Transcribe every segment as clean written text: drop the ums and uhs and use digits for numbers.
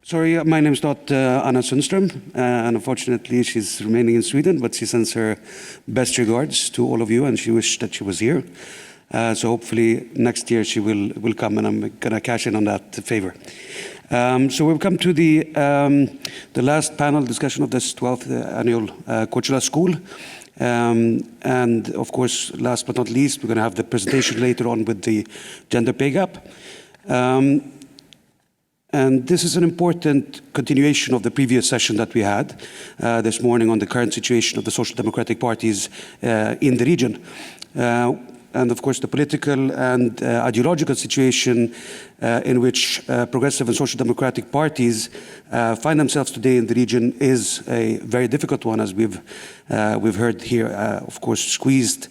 Sorry, my name is not Anna Sundström, and unfortunately she's remaining in Sweden, but she sends her best regards to all of you, and she wished that she was here. So hopefully next year she will come, and I'm going to cash in on that favor. So we've come to the last panel discussion of this 12th annual Korčula School. And of course, last but not least, we're going to have the presentation later on with the gender pay gap. And this is an important continuation of the previous session that we had this morning on the current situation of the social democratic parties in the region. And of course, the political and ideological situation in which progressive and social democratic parties find themselves today in the region is a very difficult one, as we've heard here, of course, squeezed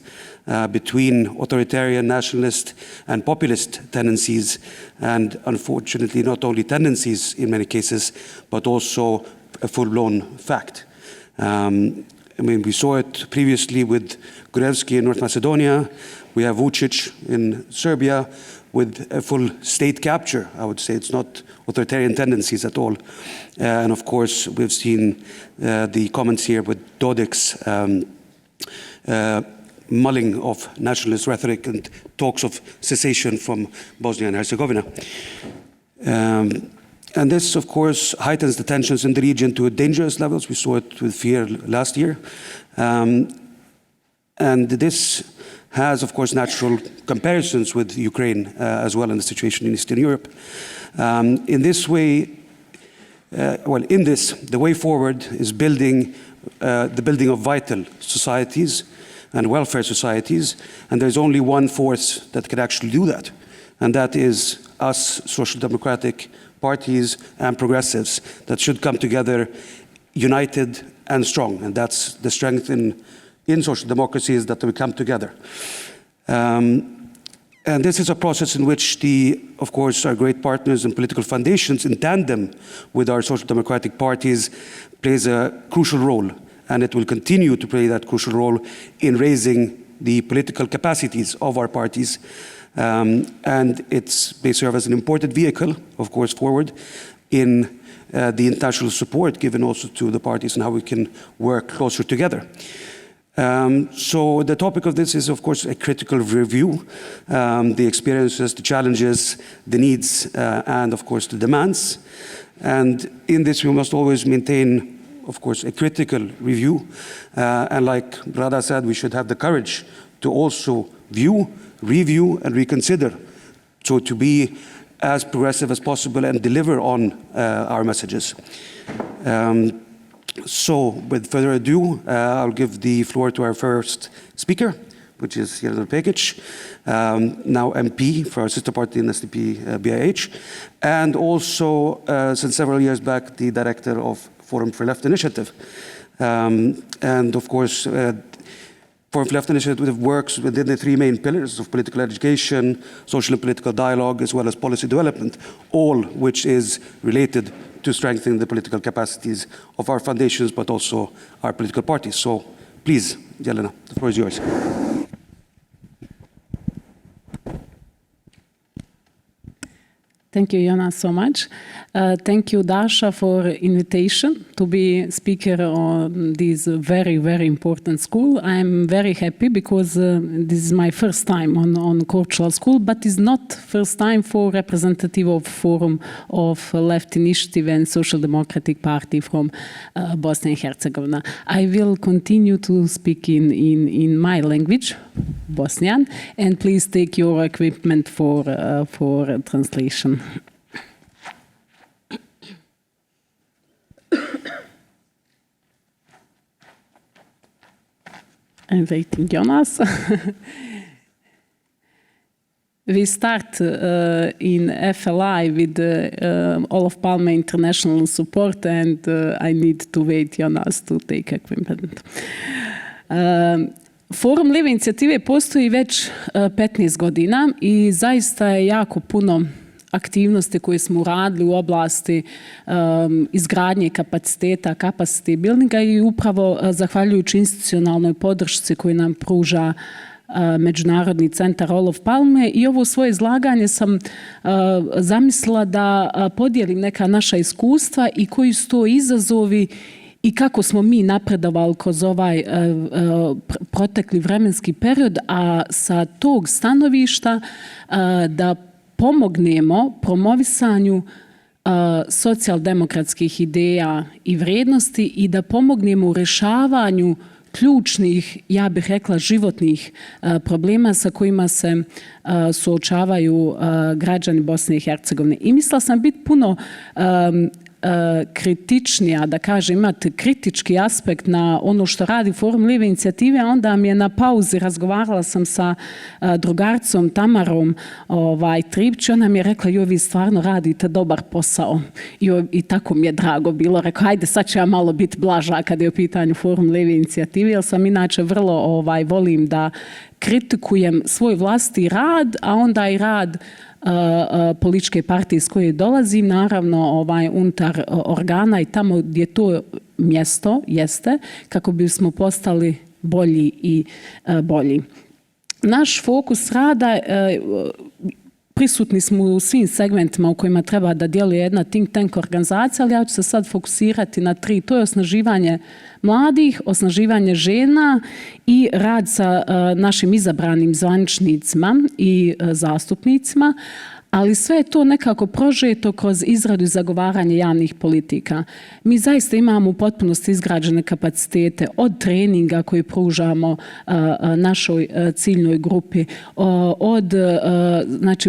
between authoritarian, nationalist and populist tendencies, and unfortunately not only tendencies in many cases, but also a full-blown fact. I mean, we saw it previously with Gruevski in North Macedonia. We have Vučić in Serbia with a full state capture, I would say. It's not authoritarian tendencies at all. And of course, we've seen the comments here with Dodik's mulling of nationalist rhetoric and talks of secession from Bosnia and Herzegovina. And this, of course, heightens the tensions in the region to dangerous levels. We saw it with fear last year. And this has, of course, natural comparisons with Ukraine as well in the situation in Eastern Europe. In this way, the way forward is the building of vital societies and welfare societies, and there's only one force that can actually do that, and that is us, social democratic parties and progressives, that should come together united and strong, and that's the strength in social democracy, is that we come together. And this is a process in which of course, our great partners and political foundations in tandem with our social democratic parties plays a crucial role, and it will continue to play that crucial role in raising the political capacities of our parties. And may serve as an important vehicle, of course, forward in the international support given also to the parties and how we can work closer together. So the topic of this is, of course, a critical review, the experiences, the challenges, the needs, and of course the demands. And in this we must always maintain, of course, a critical review. And like Rada said, we should have the courage to also view, review, and reconsider. So to be as progressive as possible and deliver on our messages. So with further ado, I'll give the floor to our first speaker, which is Jelena Pekic, now MP for our sister party in SDP BIH, and also since several years back the director of Forum for Left Initiative. And of course, Forum for Left Initiative works within the three main pillars of political education, social and political dialogue, as well as policy development, all which is related to strengthening the political capacities of our foundations, but also our political parties. So please, Jelena, the floor is yours. Thank you, Jonas, so much. Thank you, Dasha, for invitation to be speaker on this very, very important school. I'm very happy because this is my first time on Korčula School, but it's not first time for representative of Forum of Left Initiative and Social Democratic Party from Bosnia and Herzegovina. I will continue to speak in my language, Bosnian, and please take your equipment for translation. I'm waiting, Jonas. We start in FLI with Olof Palme international support, and I need to wait, Jonas, to take equipment. Forum Live inicijative postoji već 15 godina i zaista je jako puno aktivnosti koje smo radili u oblasti izgradnje kapaciteta, capacity buildinga i upravo zahvaljujući institucionalnoj podršci koju nam pruža Međunarodni centar Olof Palme i ovo svoje izlaganje sam zamislila da podijelim neka naša iskustva i koji su to izazovi i kako smo mi napredovali kroz ovaj protekli vremenski period, a sa tog stanovišta da pomognemo promovisanju socijaldemokratskih ideja i vrijednosti i da pomognemo u rješavanju ključnih, ja bih rekla, životnih problema sa kojima se suočavaju građani Bosne i Hercegovine. I mislila sam biti puno kritičnija, da kažem, imati kritički aspekt na ono što radi Forum Lijeve inicijative, a onda mi je na pauzi, razgovarala sam sa drugaricom Tamarom Tripć, ona mi je rekla, joj, vi stvarno radite dobar posao. I tako mi je drago bilo. Rekao, hajde, sad ću ja malo biti blaža kad je u pitanju Forum Lijeve inicijative, jer sam inače vrlo volim da kritikujem svoj vlastiti rad, a onda i rad političke partije iz koje dolazim, naravno unutar organa i tamo gdje to mjesto jeste, kako bismo postali bolji i bolji. Naš fokus rada, prisutni smo u svim segmentima u kojima treba da djeluje jedna think tank organizacija, ali ja ću se sad fokusirati na 3. To je osnaživanje mladih, osnaživanje žena i rad sa našim izabranim zvaničnicima i zastupnicima, ali sve je to nekako prožeto kroz izradu i zagovaranje javnih politika. Mi zaista imamo u potpunosti izgrađene kapacitete od treninga koje pružamo našoj ciljnoj grupi, od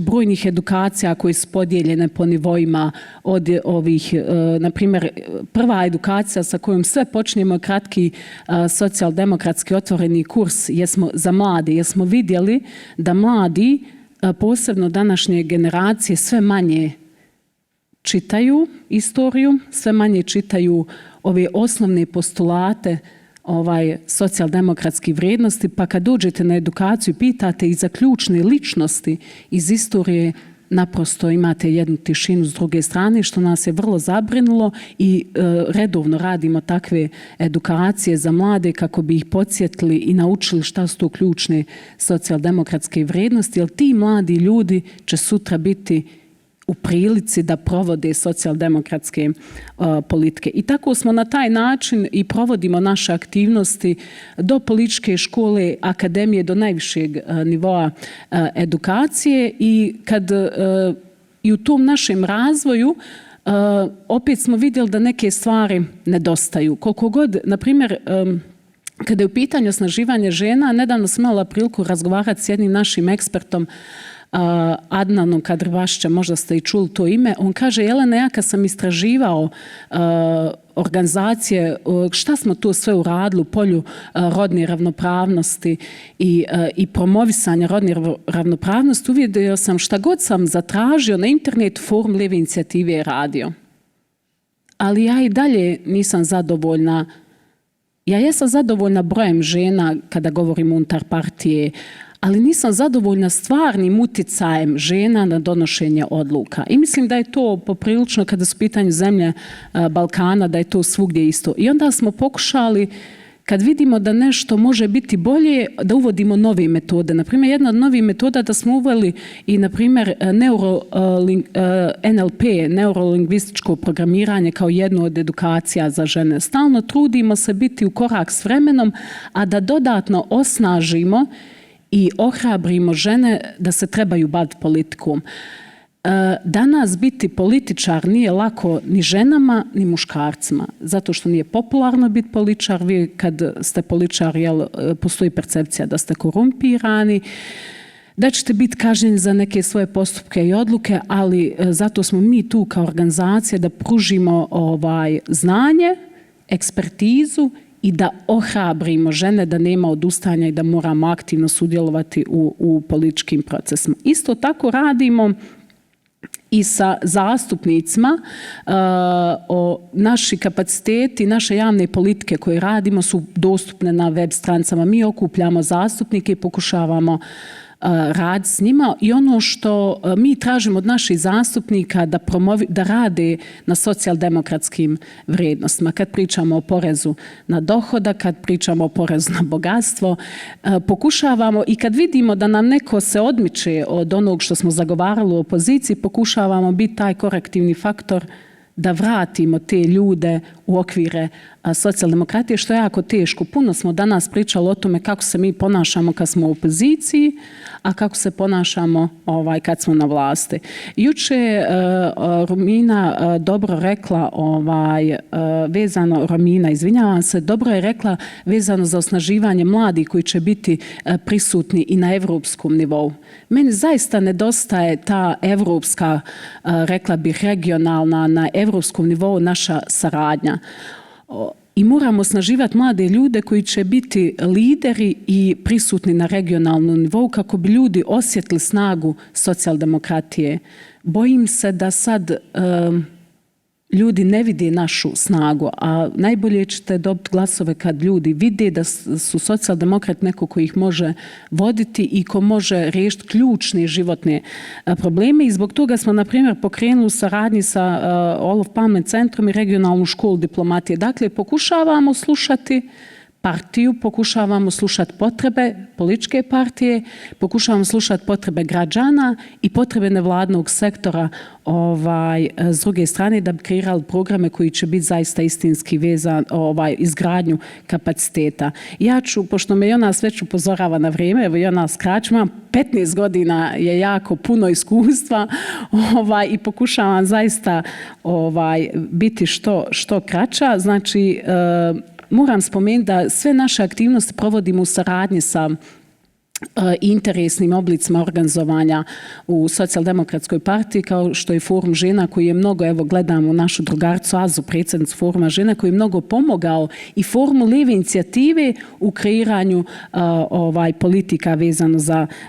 brojnih edukacija koje su podijeljene po nivoima, od ovih, na primjer, prva edukacija sa kojom sve počinjemo je kratki socijaldemokratski otvoreni kurs za mlade, jer smo vidjeli da mladi, posebno današnje generacije, sve manje čitaju istoriju, sve manje čitaju ove osnovne postulate socijaldemokratskih vrijednosti, pa kad dođete na edukaciju pitate i za ključne ličnosti iz istorije, naprosto imate jednu tišinu s druge strane, što nas je vrlo zabrinulo i redovno radimo takve edukacije za mlade kako bi ih podsjetili i naučili šta su to ključne socijaldemokratske vrijednosti, jer ti mladi ljudi će sutra biti u prilici da provode socijaldemokratske politike. I tako smo na taj način i provodimo naše aktivnosti do političke škole, akademije, do najvišeg nivoa edukacije i kad i u tom našem razvoju opet smo vidjeli da neke stvari nedostaju. Koliko god, na primjer, kada je u pitanju osnaživanje žena, nedavno sam imala priliku razgovarati s jednim našim ekspertom, Adnanom Kadrvašća, možda ste i čuli to ime, on kaže, Jelena, ja kad sam istraživao organizacije, šta smo tu sve uradili u polju rodne ravnopravnosti i promovisanja rodne ravnopravnosti, uvidio sam šta god sam zatražio na internetu, Forum Lijeve inicijative je radio. Ali ja i dalje nisam zadovoljna. Ja jesam zadovoljna brojem žena kada govorim unutar partije, ali nisam zadovoljna stvarnim utjecajem žena na donošenje odluka. I mislim da je to poprilično, kada su pitanje zemlje Balkana, da je to svugdje isto. I onda smo pokušali, kad vidimo da nešto može biti bolje, da uvodimo nove metode. Naprimjer, jedna od novih metoda da smo uveli i, naprimjer, NLP, neurolingvističko programiranje kao jednu od edukacija za žene. Stalno trudimo se biti u korak s vremenom, a da dodatno osnažimo i ohrabrimo žene da se trebaju baviti politikom. Danas biti političar nije lako ni ženama, ni muškarcima, zato što nije popularno biti političar. Vi kad ste političar, postoji percepcija da ste korumpirani, da ćete biti kažnjeni za neke svoje postupke i odluke, ali zato smo mi tu kao organizacija da pružimo znanje, ekspertizu i da ohrabrimo žene da nema odustajanja i da moramo aktivno sudjelovati u političkim procesima. Isto tako radimo i sa zastupnicima. Naši kapaciteti, naše javne politike koje radimo su dostupne na web stranicama. Mi okupljamo zastupnike i pokušavamo rad s njima i ono što mi tražimo od naših zastupnika da rade na socijaldemokratskim vrijednostima. Kad pričamo o porezu na dohodak, kad pričamo o porezu na bogatstvo, pokušavamo i kad vidimo da nam neko se odmiče od onog što smo zagovarali u opoziciji, pokušavamo biti taj korektivni faktor da vratimo te ljude u okvire socijaldemokratije, što je jako teško. Puno smo danas pričali o tome kako se mi ponašamo kad smo u opoziciji, a kako se ponašamo kad smo na vlasti. Juče je Romina dobro rekla dobro je rekla vezano za osnaživanje mladih koji će biti prisutni i na evropskom nivou. Meni zaista nedostaje ta evropska, rekla bih regionalna, na evropskom nivou naša saradnja. I moramo osnaživati mlade ljude koji će biti lideri i prisutni na regionalnom nivou kako bi ljudi osjetili snagu socijaldemokratije. Bojim se da sad ljudi ne vide našu snagu, a najbolje ćete dobiti glasove kad ljudi vide da su socijaldemokrati neko koji ih može voditi i ko može riješiti ključne životne probleme. I zbog toga smo, na primjer, pokrenuli saradnji sa Olof Palme centrom i regionalnu školu diplomatije. Dakle, pokušavamo slušati partiju, pokušavamo slušati potrebe političke partije, pokušavamo slušati potrebe građana i potrebe nevladnog sektora s druge strane da bi kreirali programe koji će biti zaista istinski vezan izgradnju kapaciteta. Ja ću, pošto me Jonas već upozorava na vrijeme, evo Jonas Krač, imam 15 godina je jako puno iskustva i pokušavam zaista biti što kraća. Znači, moram spomenuti da sve naše aktivnosti provodimo u saradnji sa interesnim oblicima organizovanja u socijaldemokratskoj partiji, kao što je Forum žena koji je mnogo, evo gledamo našu drugarcu Azu, predsjednicu Foruma žena, koji je mnogo pomogao i Forumu lijeve inicijative u kreiranju politika vezano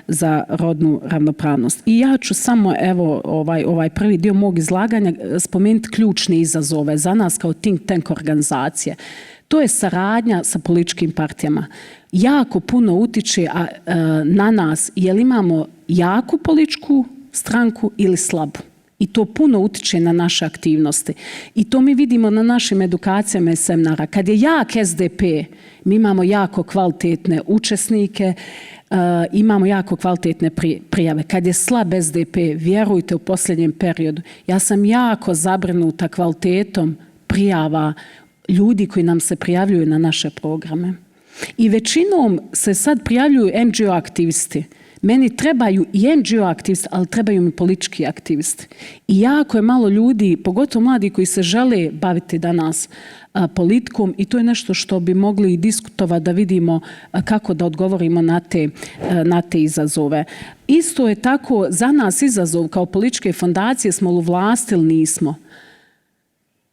za rodnu ravnopravnost. I ja ću samo, evo, ovaj prvi dio mog izlaganja spomenuti ključne izazove za nas kao think tank organizacije. To je saradnja sa političkim partijama. Jako puno utiče na nas, jel imamo jaku političku stranku ili slabu. I to puno utiče na naše aktivnosti. I to mi vidimo na našim edukacijama i seminara. Kad je jak SDP, mi imamo jako kvalitetne učesnike, imamo jako kvalitetne prijave. Kad je slab SDP, vjerujte, u posljednjem periodu, ja sam jako zabrinuta kvalitetom prijava ljudi koji nam se prijavljuju na naše programe. I većinom se sad prijavljuju NGO aktivisti. Meni trebaju i NGO aktivisti, ali trebaju mi politički aktivisti. I jako je malo ljudi, pogotovo mladi koji se žele baviti danas politikom i to je nešto što bi mogli diskutovati da vidimo kako da odgovorimo na te izazove. Isto je tako za nas izazov kao političke fondacije, smo li u vlasti ili nismo.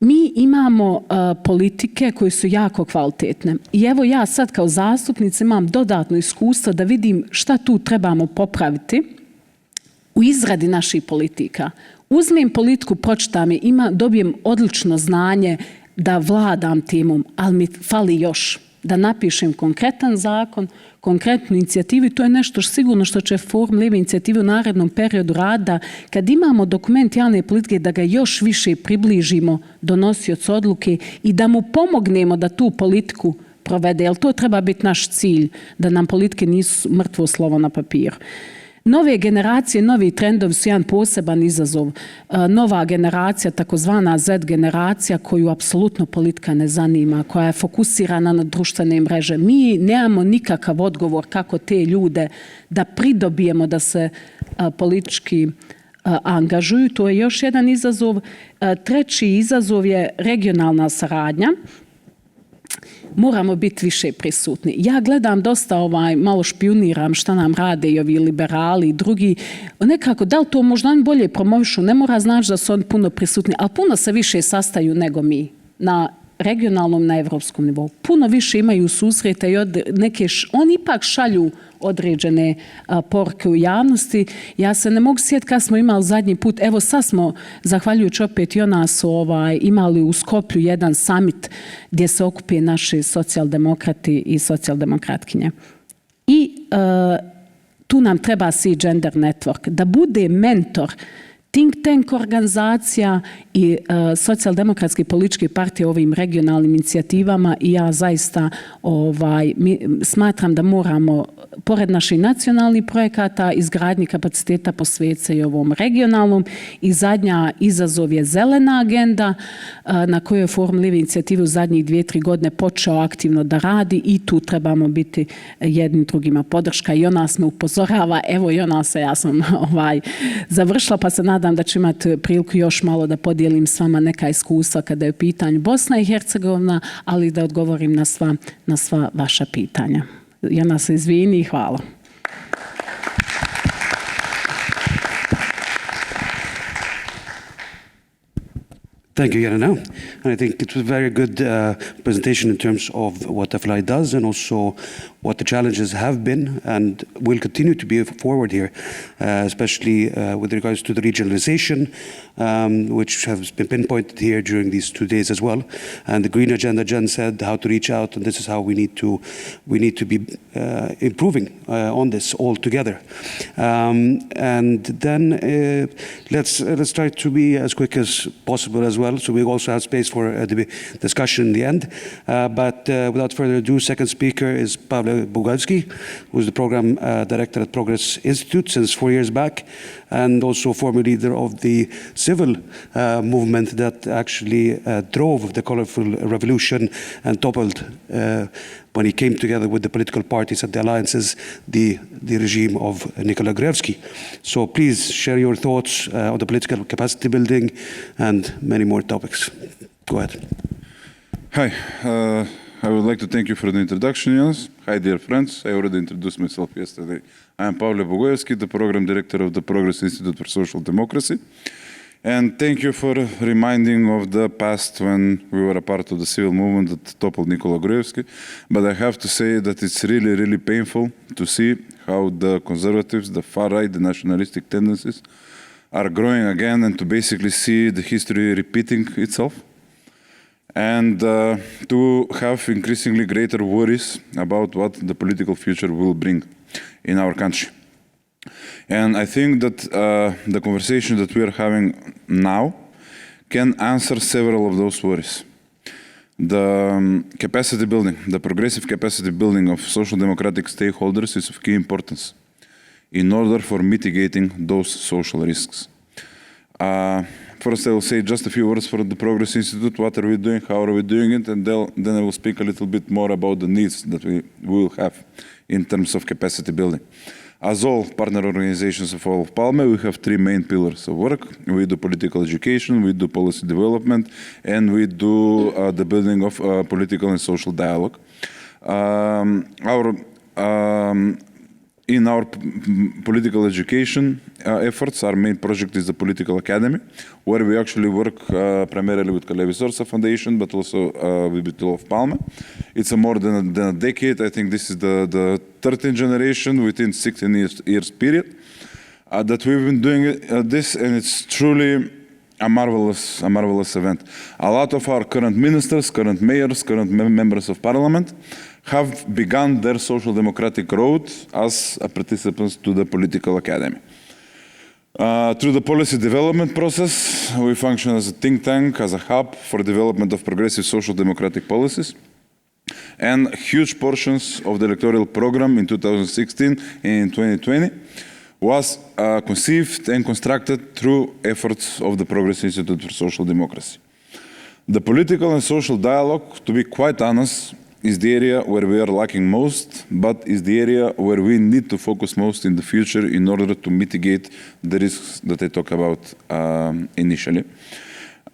Mi imamo politike koje su jako kvalitetne. I evo ja sad kao zastupnica imam dodatno iskustvo da vidim šta tu trebamo popraviti u izradi naših politika. Uzmem politiku, pročitam je, dobijem odlično znanje da vladam temom, ali mi fali još da napišem konkretan zakon, konkretnu inicijativu i to je nešto sigurno što će Forum lijeve inicijative u narednom periodu rada kad imamo dokument javne politike da ga još više približimo donosiocu odluke i da mu pomognemo da tu politiku provede, jer to treba biti naš cilj, da nam politike nisu mrtvo slovo na papiru. Nove generacije, novi trendovi su jedan poseban izazov. Nova generacija, takozvana Z generacija, koju apsolutno politika ne zanima, koja je fokusirana na društvene mreže. Mi nemamo nikakav odgovor kako te ljude da pridobijemo da se politički angažuju. To je još jedan izazov. Treći izazov je regionalna saradnja. Moramo biti više prisutni. Ja gledam dosta, malo špijuniram šta nam rade i ovi liberali i drugi. Nekako, da li to možda oni bolje promovišu? Ne mora znači da su oni puno prisutni, ali puno se više sastaju nego mi. Na regionalnom, na evropskom nivou. Puno više imaju susreta i oni ipak šalju određene poruke u javnosti. Ja se ne mogu sjetiti kad smo imali zadnji put, evo sad smo, zahvaljujući opet Jonasu, imali u Skoplju jedan summit gdje se okupije naši socijaldemokrati i socijaldemokratkinje. I tu nam treba CEE Gender Network, da bude mentor think tank organizacija i socijaldemokratski politički partije ovim regionalnim inicijativama i ja zaista smatram da moramo, pored naših nacionalnih projekata, izgradnji kapaciteta posvetiti se i ovom regionalnom. I zadnja izazov je zelena agenda na kojoj je Forum Live inicijative u zadnjih 2-3 godine počeo aktivno da radi i tu trebamo biti jednim drugima podrška. I ona me upozorava, evo i ona se, ja sam završila pa se nadam da ću imati priliku još malo da podijelim s vama neka iskustva kada je u pitanju Bosna i Hercegovina, ali da odgovorim na sva vaša pitanja. Jana se izvini i hvala. Thank you, Jelena. And I think it was a very good presentation in terms of what FLI does and also what the challenges have been and will continue to be forward here, especially with regards to the regionalization, which has been pinpointed here during these 2 days as well. And the Green Agenda, Jen said how to reach out, and this is how we need to be improving on this all together. And then let's try to be as quick as possible as well, so we also have space for a discussion in the end. But without further ado, second speaker is Paweł Bugajski, who is the program director at Progress Institute since 4 years back, and also former leader of the civil movement that actually drove the colorful revolution and toppled, when he came together with the political parties and the alliances, the regime of Nikola Gruevski. So please share your thoughts on the political capacity building and many more topics. Go ahead. Hi. I would like to thank you for the introduction, Jens. Hi, dear friends. I already introduced myself yesterday. I am Paweł Bugajski, the program director of the Progress Institute for Social Democracy. And thank you for reminding of the past when we were a part of the civil movement that toppled Nikola Gruevski. But I have to say that it's really, really painful to see how the conservatives, the far right, the nationalistic tendencies are growing again, and to basically see the history repeating itself. And to have increasingly greater worries about what the political future will bring in our country. And I think that the conversation that we are having now can answer several of those worries. The capacity building, the progressive capacity building of social democratic stakeholders is of key importance in order for mitigating those social risks. First, I will say just a few words for the Progress Institute. What are we doing? How are we doing it? And then I will speak a little bit more about the needs that we will have in terms of capacity building. As all partner organizations of all of Palme, we have 3 main pillars of work. We do political education, we do policy development, and we do the building of political and social dialogue. In our political education efforts, our main project is the Political Academy, where we actually work primarily with Kalevi Sorsa Foundation, but also with Bittul of Palme. It's more than a decade. I think this is the 13th generation within 16 years period that we've been doing this, and it's truly a marvelous event. A lot of our current ministers, current mayors, current members of parliament have begun their social democratic road as participants to the Political Academy. Through the policy development process, we function as a think tank, as a hub for development of progressive social democratic policies. And huge portions of the electoral program in 2016 and in 2020 was conceived and constructed through efforts of the Progress Institute for Social Democracy. The political and social dialogue, to be quite honest, is the area where we are lacking most, but is the area where we need to focus most in the future in order to mitigate the risks that I talked about initially.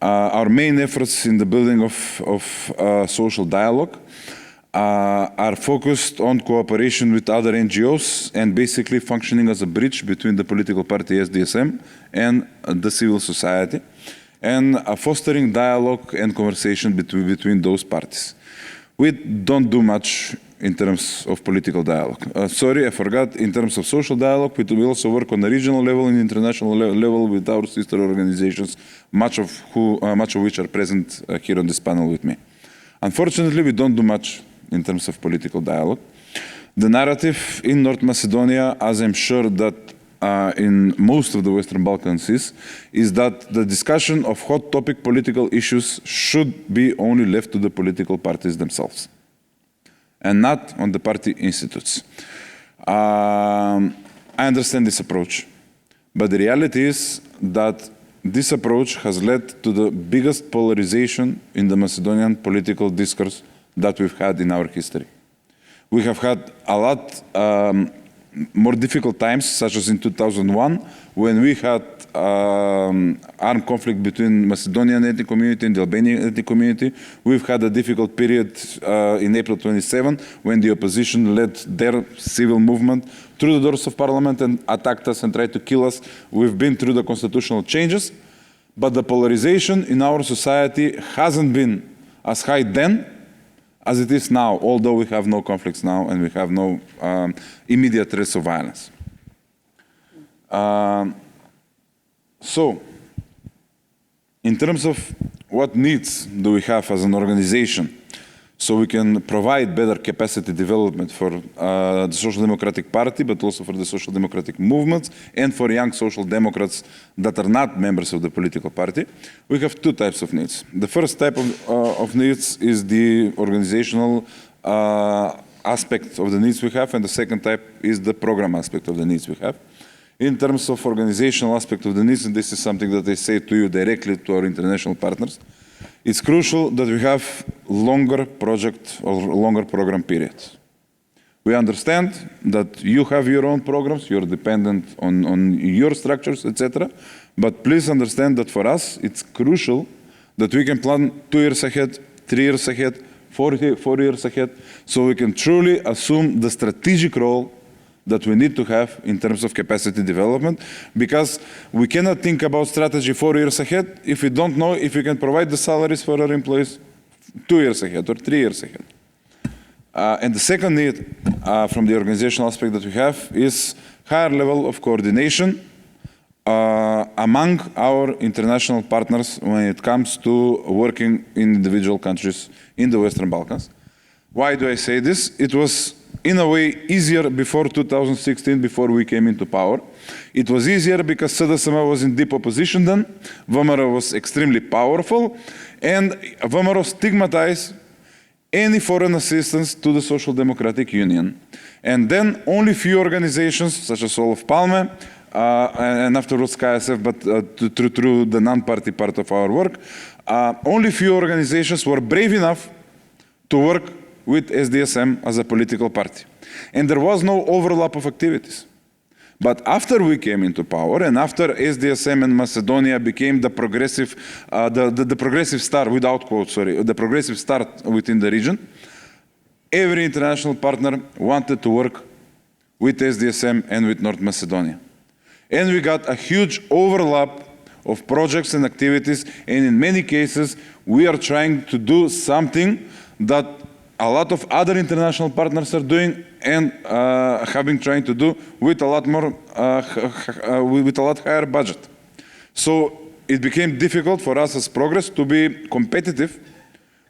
Our main efforts in the building of social dialogue are focused on cooperation with other NGOs and basically functioning as a bridge between the political party SDSM and the civil society, and fostering dialogue and conversation between those parties. We don't do much in terms of political dialogue. Sorry, I forgot, in terms of social dialogue, we also work on the regional level and international level with our sister organizations, much of which are present here on this panel with me. Unfortunately, we don't do much in terms of political dialogue. The narrative in North Macedonia, as I'm sure that in most of the Western Balkans is that the discussion of hot topic political issues should be only left to the political parties themselves and not on the party institutes. I understand this approach, but the reality is that this approach has led to the biggest polarization in the Macedonian political discourse that we've had in our history. We have had a lot more difficult times, such as in 2001, when we had armed conflict between Macedonian ethnic community and the Albanian ethnic community. We've had a difficult period in April 27, when the opposition led their civil movement through the doors of parliament and attacked us and tried to kill us. We've been through the constitutional changes, but the polarization in our society hasn't been as high then as it is now, although we have no conflicts now and we have no immediate threats of violence. So, in terms of what needs do we have as an organization so we can provide better capacity development for the Social Democratic Party, but also for the social democratic movements and for young social democrats that are not members of the political party, we have two types of needs. The first type of needs is the organizational aspect of the needs we have, and the second type is the program aspect of the needs we have. In terms of organizational aspect of the needs, and this is something that I say to you directly to our international partners, it's crucial that we have longer project or longer program periods. We understand that you have your own programs, you're dependent on your structures, etc. But please understand that for us, it's crucial that we can plan 2 years ahead, 3 years ahead, 4 years ahead, so we can truly assume the strategic role that we need to have in terms of capacity development, because we cannot think about strategy 4 years ahead if we don't know if we can provide the salaries for our employees 2 years ahead or 3 years ahead. And the second need from the organizational aspect that we have is higher level of coordination among our international partners when it comes to working in individual countries in the Western Balkans. Why do I say this? It was in a way easier before 2016, before we came into power. It was easier because SDSM was in deep opposition then, VMRO was extremely powerful, and VMRO stigmatized any foreign assistance to the Social Democratic Union. And then only few organizations, such as Olof Palme, and afterwards KSF, but through the non-party part of our work, only few organizations were brave enough to work with SDSM as a political party. And there was no overlap of activities. But after we came into power, and after SDSM and Macedonia became the progressive, the progressive star, without quotes, sorry, the progressive star within the region, every international partner wanted to work with SDSM and with North Macedonia. And we got a huge overlap of projects and activities, and in many cases, we are trying to do something that a lot of other international partners are doing and have been trying to do with a lot more, with a lot higher budget. So it became difficult for us as Progress to be competitive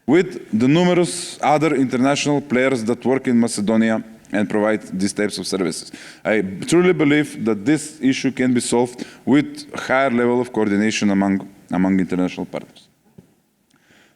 with the numerous other international players that work in Macedonia and provide these types of services. I truly believe that this issue can be solved with higher level of coordination among international partners.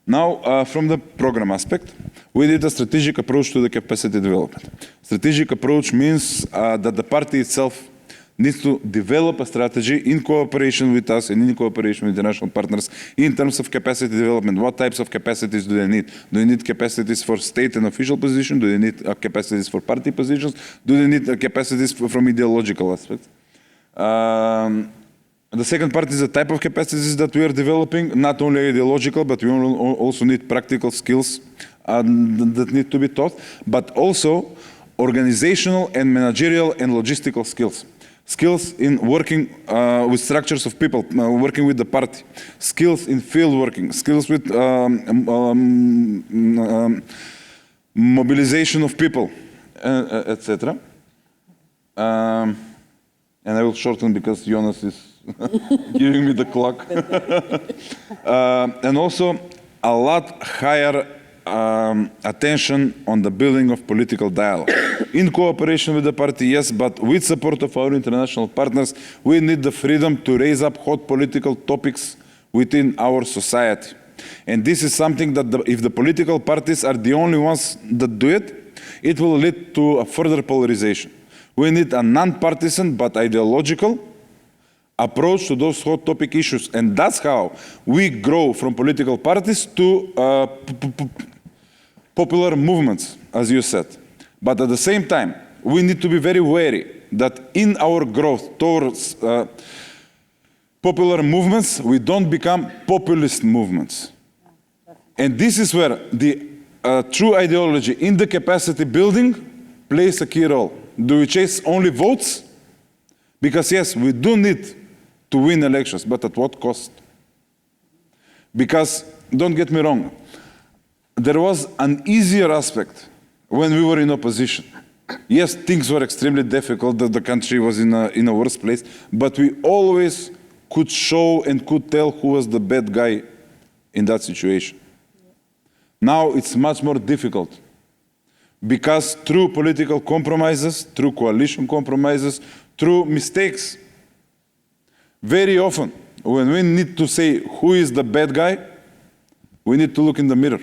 Now, from the program aspect, we did a strategic approach to the capacity development. Strategic approach means that the party itself needs to develop a strategy in cooperation with us and in cooperation with international partners in terms of capacity development. What types of capacities do they need? Do they need capacities for state and official position? Do they need capacities for party positions? Do they need capacities from ideological aspects? The second part is the type of capacities that we are developing, not only ideological, but we also need practical skills that need to be taught, but also organizational and managerial and logistical skills. Skills in working with structures of people, working with the party. Skills in field working. Skills with mobilization of people, etc. And I will shorten because Jonas is giving me the clock. And also a lot higher attention on the building of political dialogue. In cooperation with the party, yes, but with support of our international partners, we need the freedom to raise up hot political topics within our society. And this is something that if the political parties are the only ones that do it, it will lead to a further polarization. We need a non-partisan but ideological approach to those hot topic issues. And that's how we grow from political parties to popular movements, as you said. But at the same time, we need to be very wary that in our growth towards popular movements, we don't become populist movements. And this is where the true ideology in the capacity building plays a key role. Do we chase only votes? Because yes, we do need to win elections, but at what cost? Because, don't get me wrong, there was an easier aspect when we were in opposition. Yes, things were extremely difficult, the country was in a worse place, but we always could show and could tell who was the bad guy in that situation. Now it's much more difficult because through political compromises, through coalition compromises, through mistakes, very often when we need to say who is the bad guy, we need to look in the mirror.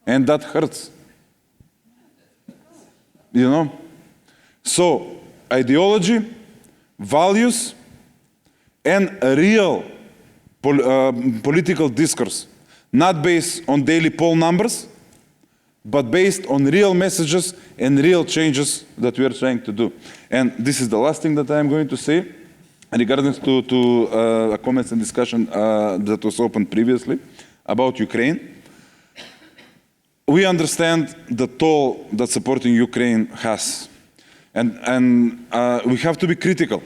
And that hurts. You know? So, ideology, values, and a real political discourse, not based on daily poll numbers, but based on real messages and real changes that we are trying to do. And this is the last thing that I am going to say regarding to a comments and discussion that was opened previously about Ukraine. We understand the toll that supporting Ukraine has, and we have to be critical.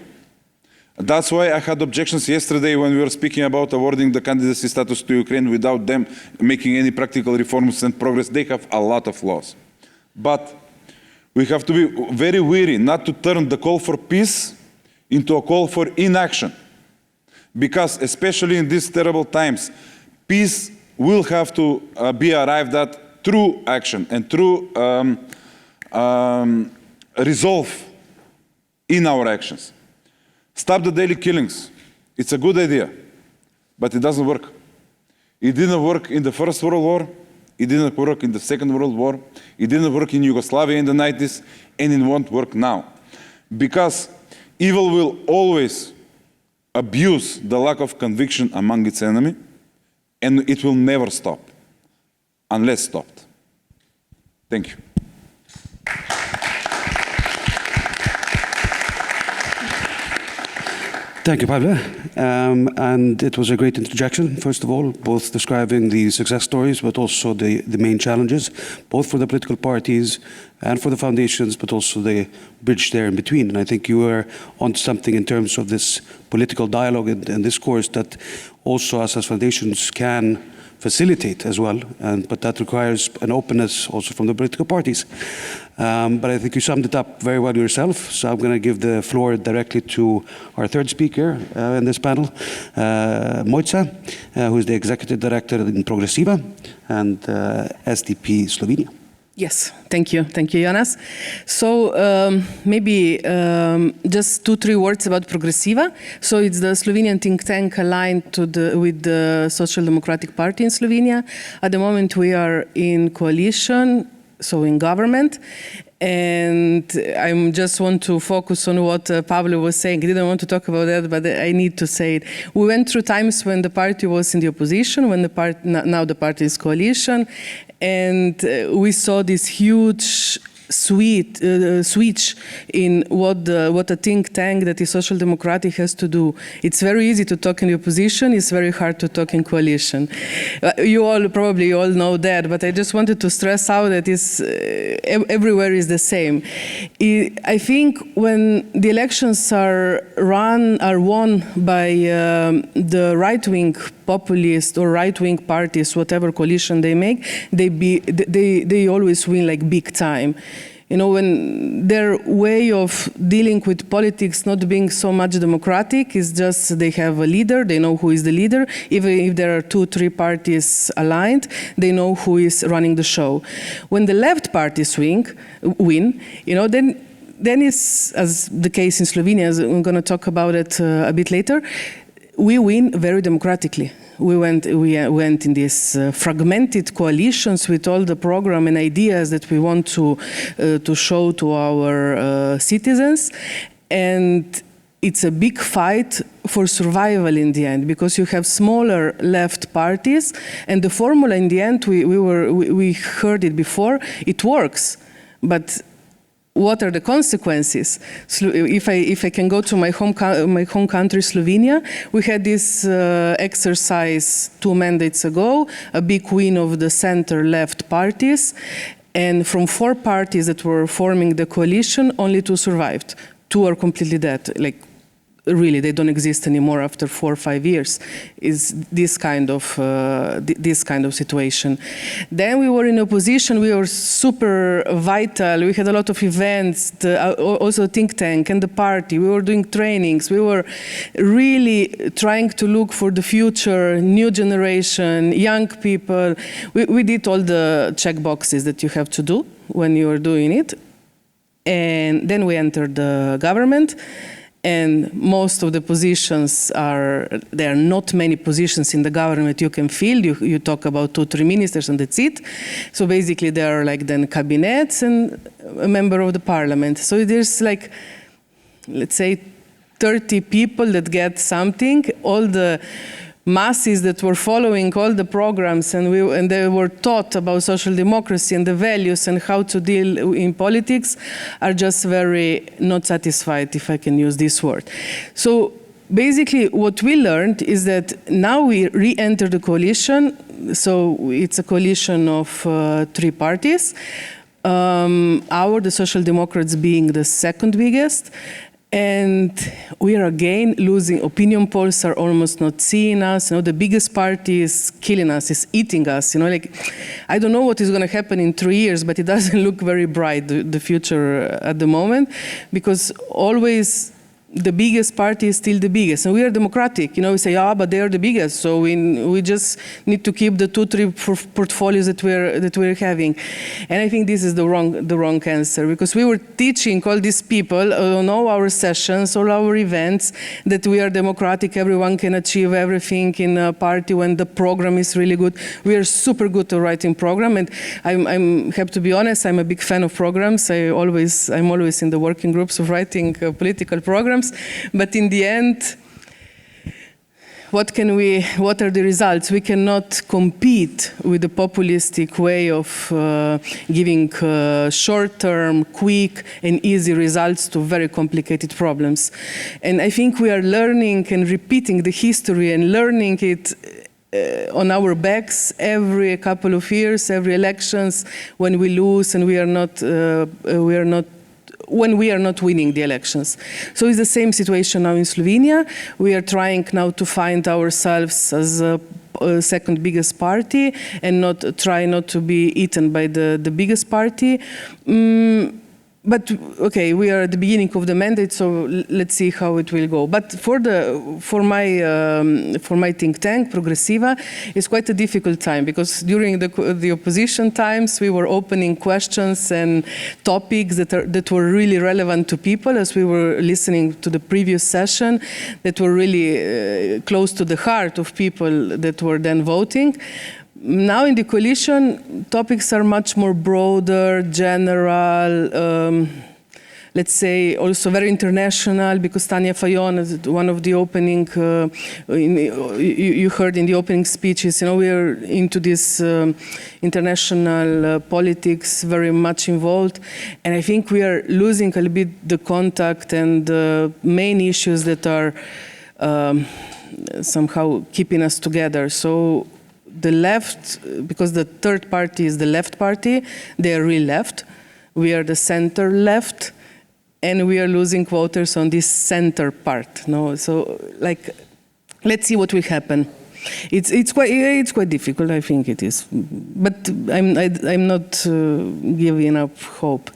That's why I had objections yesterday when we were speaking about awarding the candidacy status to Ukraine without them making any practical reforms and progress. They have a lot of flaws. But we have to be very wary not to turn the call for peace into a call for inaction. Because especially in these terrible times, peace will have to be arrived at through action and through resolve in our actions. Stop the daily killings. It's a good idea, but it doesn't work. It didn't work in the First World War. It didn't work in the Second World War. It didn't work in Yugoslavia in the 90s, and it won't work now. Because evil will always abuse the lack of conviction among its enemy, and it will never stop, unless stopped. Thank you. Thank you, Pavle. And it was a great interjection, first of all, both describing the success stories, but also the main challenges, both for the political parties and for the foundations, but also the bridge there in between. And I think you were onto something in terms of this political dialogue and discourse that also us as foundations can facilitate as well, but that requires an openness also from the political parties. But I think you summed it up very well yourself, so I'm going to give the floor directly to our third speaker in this panel, Mojca, who is the Executive Director in Progressiva and SDP Slovenia. Yes, thank you, Jonas. So maybe just 2-3 words about Progressiva. So it's the Slovenian think tank aligned with the Social Democratic Party in Slovenia. At the moment we are in coalition, so in government. And I just want to focus on what Pavle was saying. I didn't want to talk about that, but I need to say it. We went through times when the party was in the opposition, when now the party is coalition, and we saw this huge switch in what a think tank that is social democratic has to do. It's very easy to talk in the opposition, it's very hard to talk in coalition. You all probably know that, but I just wanted to stress out that everywhere is the same. I think when the elections are won by the right-wing populist or right-wing parties, whatever coalition they make, they always win like big time. You know, when their way of dealing with politics not being so much democratic is just they have a leader, they know who is the leader. Even if there are 2-3 parties aligned, they know who is running the show. When the left parties win, you know, then is, as the case in Slovenia, as I'm going to talk about it a bit later, we win very democratically. We went in these fragmented coalitions with all the program and ideas that we want to show to our citizens, and it's a big fight for survival in the end, because you have smaller left parties, and the formula in the end, we heard it before, it works, but what are the consequences? If I can go to my home country, Slovenia, we had this exercise 2 mandates ago, a big win of the center-left parties, and from 4 parties that were forming the coalition, only 2 survived. 2 are completely dead. Like, really, they don't exist anymore after 4 or 5 years. Is this kind of situation. Then we were in opposition. We were super vital. We had a lot of events. Also think tank and the party. We were doing trainings. We were really trying to look for the future, new generation, young people. We did all the check boxes that you have to do when you are doing it. And then we entered the government. And most of the positions there are not many positions in the government you can fill. You talk about 2-3 ministers and that's it. So basically there are like then cabinets and a member of the parliament. So there's like, let's say 30 people that get something. All the masses that were following all the programs and they were taught about social democracy and the values and how to deal in politics are just very not satisfied, if I can use this word. So basically what we learned is that now we re-enter the coalition. So it's a coalition of 3 parties. The Social Democrats being the second biggest. And we are again losing. Opinion polls are almost not seeing us. You know, the biggest party is killing us, is eating us. You know, like, I don't know what is going to happen in 3 years, but it doesn't look very bright, the future at the moment, because always the biggest party is still the biggest. And we are democratic. You know, we say, but they are the biggest. So we just need to keep the 2-3 portfolios that we're having. And I think this is the wrong answer, because we were teaching all these people on all our sessions, all our events, that we are democratic. Everyone can achieve everything in a party when the program is really good. We are super good at writing program, and I have to be honest. I'm a big fan of programs. I'm always in the working groups of writing political programs. But in the end, what are the results? We cannot compete with the populistic way of giving short-term, quick, and easy results to very complicated problems. And I think we are learning and repeating the history and learning it on our backs every couple of years, every elections, when we lose and when we are not winning the elections. So it's the same situation now in Slovenia. We are trying now to find ourselves as a second biggest party and try not to be eaten by the biggest party. But okay, we are at the beginning of the mandate, so let's see how it will go. But for my think tank, Progressiva, it's quite a difficult time, because during the opposition times we were opening questions and topics that were really relevant to people, as we were listening to the previous session, that were really close to the heart of people that were then voting. Now in the coalition, topics are much more broader, general, let's say also very international, because Tanja Fajon is one of the opening, you heard in the opening speeches, you know, we are into this international politics very much involved, and I think we are losing a little bit the contact and the main issues that are somehow keeping us together. So the left, because the third party is the left party, they are really left. We are the center left, and we are losing voters on this center part. No, so like, let's see what will happen. It's quite difficult. I think it is, but I'm not giving up hope.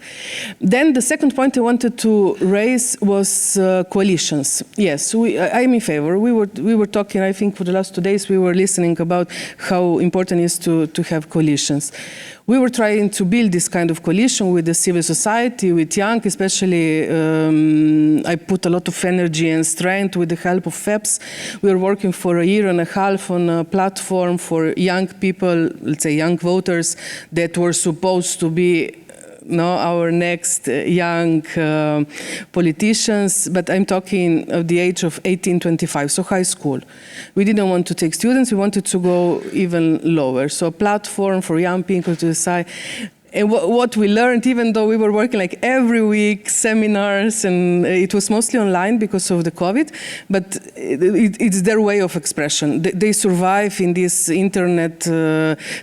Then the second point I wanted to raise was coalitions. Yes, I'm in favor. We were talking. I think for the last 2 days we were listening about how important it is to have coalitions. We were trying to build this kind of coalition with the civil society, with young, especially. I put a lot of energy and strength with the help of FEPS. We were working for 1.5 years on a platform for young people, let's say young voters, that were supposed to be our next young politicians, but I'm talking of the age of 18-25, so high school. We didn't want to take students, we wanted to go even lower. So a platform for young people to decide. And what we learned, even though we were working like every week, seminars, and it was mostly online because of the COVID, but it's their way of expression. They survive in this internet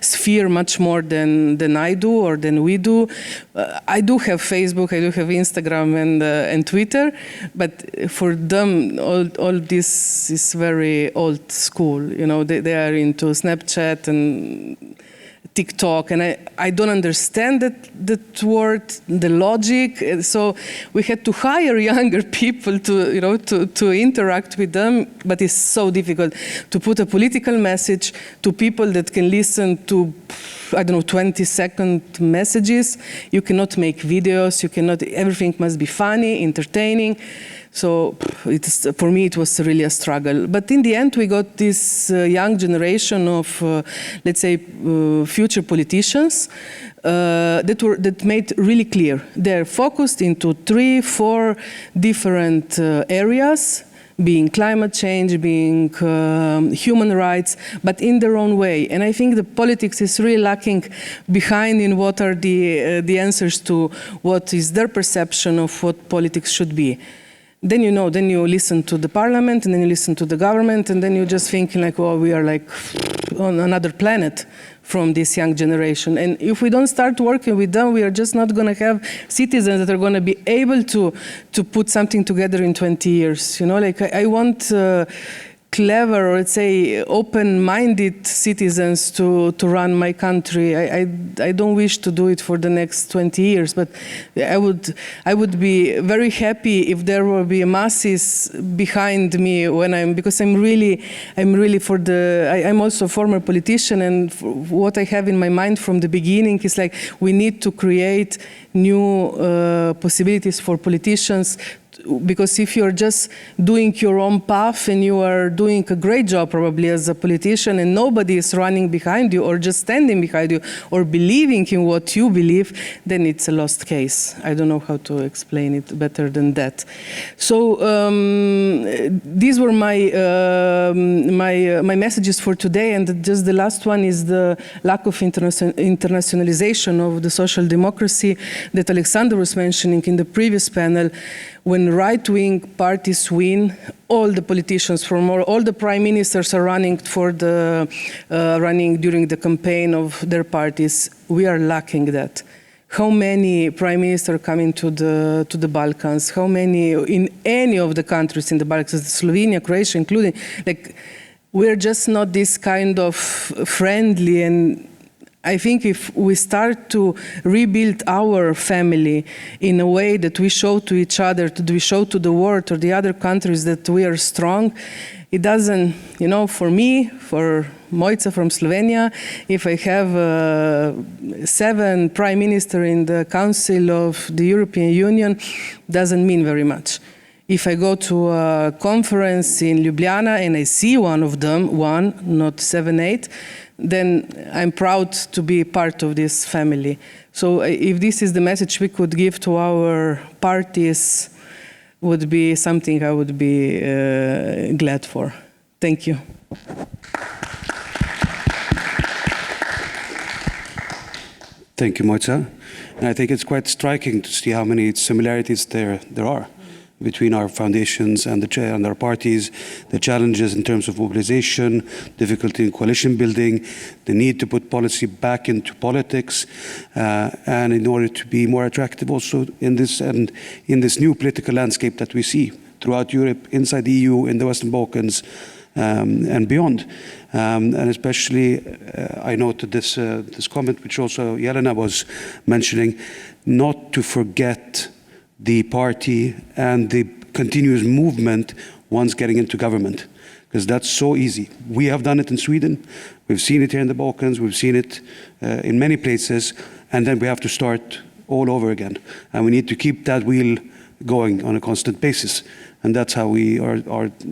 sphere much more than I do or than we do. I do have Facebook, I do have Instagram and Twitter, but for them, all this is very old school. You know, they are into Snapchat and TikTok, and I don't understand that word, the logic. So we had to hire younger people to interact with them, but it's so difficult to put a political message to people that can listen to, I don't know, 20-second messages. You cannot make videos, you cannot, everything must be funny, entertaining. So for me, it was really a struggle. But in the end, we got this young generation of, let's say, future politicians that made really clear. They're focused into 3-4 different areas, being climate change, being human rights, but in their own way. And I think the politics is really lacking behind in what are the answers to what is their perception of what politics should be. Then you listen to the parliament, and then you listen to the government, and then you're just thinking like, oh, we are like on another planet from this young generation. And if we don't start working with them, we are just not going to have citizens that are going to be able to put something together in 20 years. You know, like I want clever, or let's say open-minded citizens to run my country. I don't wish to do it for the next 20 years, but I would be very happy if there will be masses behind me because I'm really for I'm also a former politician, and what I have in my mind from the beginning is like we need to create new possibilities for politicians. Because if you're just doing your own path and you are doing a great job probably as a politician and nobody is running behind you or just standing behind you or believing in what you believe, then it's a lost case. I don't know how to explain it better than that. So these were my messages for today, and just the last one is the lack of internationalization of the social democracy that Alexander was mentioning in the previous panel. When right-wing parties win, all the politicians from all the prime ministers are running running during the campaign of their parties. We are lacking that. How many prime ministers come into the Balkans? How many in any of the countries in the Balkans, Slovenia, Croatia, including? Like, we're just not this kind of friendly, and I think if we start to rebuild our family in a way that we show to each other, that we show to the world or the other countries that we are strong, it doesn't, for me, for Mojca from Slovenia, if I have 7 prime ministers in the Council of the European Union, doesn't mean very much. If I go to a conference in Ljubljana and I see one of them, not 7, 8, then I'm proud to be part of this family. So if this is the message we could give to our parties, would be something I would be glad for. Thank you. Thank you, Mojca. And I think it's quite striking to see how many similarities there are between our foundations and our parties, the challenges in terms of mobilization, difficulty in coalition building, the need to put policy back into politics, and in order to be more attractive also in this new political landscape that we see throughout Europe, inside the EU, in the Western Balkans, and beyond. And especially, I noted this comment, which also Jelena was mentioning, not to forget the party and the continuous movement once getting into government, because that's so easy. We have done it in Sweden, we've seen it here in the Balkans, we've seen it in many places, and then we have to start all over again. And we need to keep that wheel going on a constant basis. And that's how we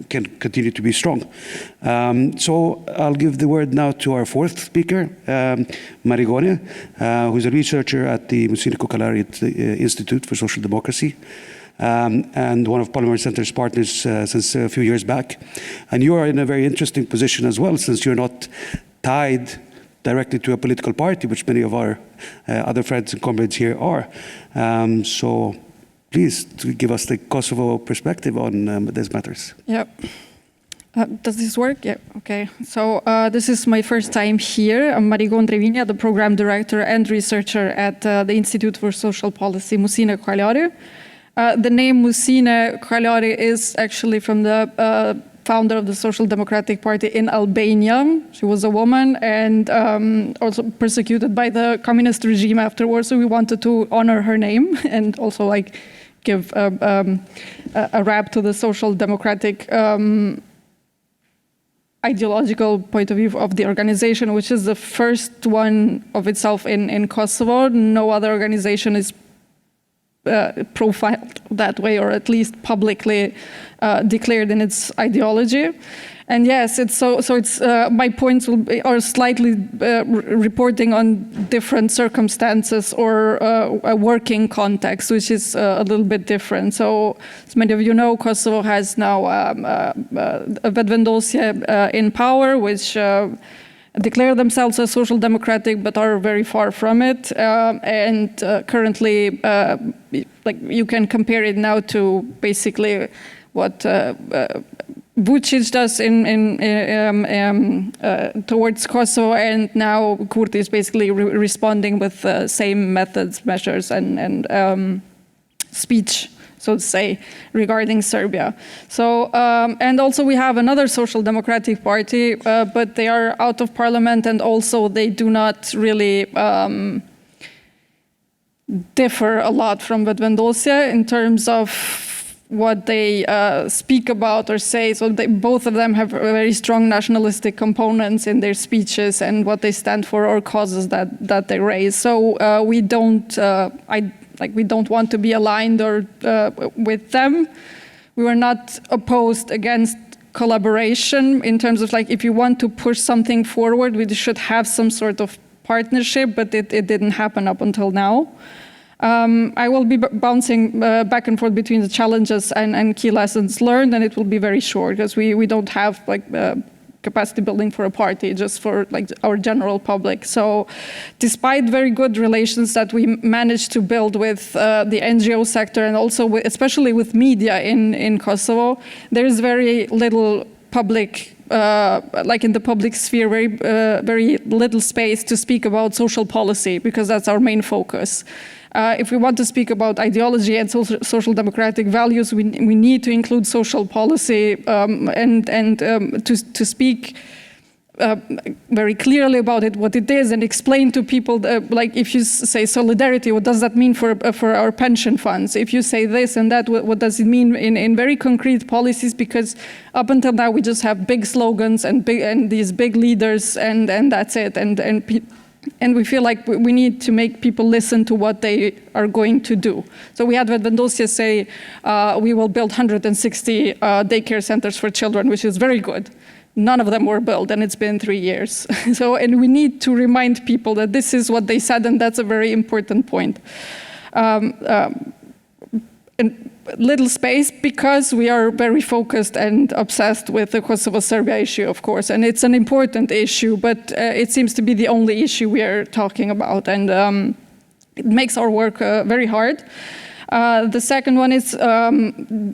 can continue to be strong. So I'll give the word now to our fourth speaker, Marigone, who's a researcher at the Musina Kokalari Institute for Social Democracy, and one of Parliament Centre's partners since a few years back. And you are in a very interesting position as well, since you're not tied directly to a political party, which many of our other friends and comrades here are. So please to give us the Kosovo perspective on these matters. Yeah. Does this work? Yeah, okay. So this is my first time here. I'm Marigon Trevinja, the program director and researcher at the Institute for Social Policy, Musina Kokalari. The name Musina Kokalari is actually from the founder of the Social Democratic Party in Albania. She was a woman and also persecuted by the communist regime afterwards, so we wanted to honor her name and also like give a rap to the Social Democratic ideological point of view of the organization, which is the first one of itself in Kosovo. No other organization is profiled that way, or at least publicly declared in its ideology. And yes, it's my points are slightly reporting on different circumstances or a working context, which is a little bit different. So, as many of you know, Kosovo has now Vedvendosje in power, which declare themselves as social democratic, but are very far from it. And currently, like you can compare it now to basically what Vučić does towards Kosovo, and now Kurti is basically responding with same methods, measures, and speech, so to say, regarding Serbia. So, and also we have another social democratic party, but they are out of parliament, and also they do not really differ a lot from Vedvendosje in terms of what they speak about or say. So both of them have very strong nationalistic components in their speeches and what they stand for or causes that they raise. So we don't we don't want to be aligned or with them. We were not opposed against collaboration in terms of like if you want to push something forward, we should have some sort of partnership, but it didn't happen up until now. I will be bouncing back and forth between the challenges and key lessons learned, and it will be very short because we don't have like capacity building for a party, just for like our general public. So despite very good relations that we managed to build with the NGO sector and also especially with media in Kosovo, there is very little public like in the public sphere, very little space to speak about social policy because that's our main focus. If we want to speak about ideology and social democratic values, we need to include social policy and to speak very clearly about it, what it is, and explain to people, like if you say solidarity, what does that mean for our pension funds? If you say this and that, what does it mean in very concrete policies? Because up until now, we just have big slogans and these big leaders, and that's it. And we feel like we need to make people listen to what they are going to do. So we had Vedvendosje say, we will build 160 daycare centers for children, which is very good. None of them were built, and it's been 3 years. And we need to remind people that this is what they said, and that's a very important point. And little space because we are very focused and obsessed with the Kosovo-Serbia issue, of course, and it's an important issue, but it seems to be the only issue we are talking about, and it makes our work very hard. The second one is,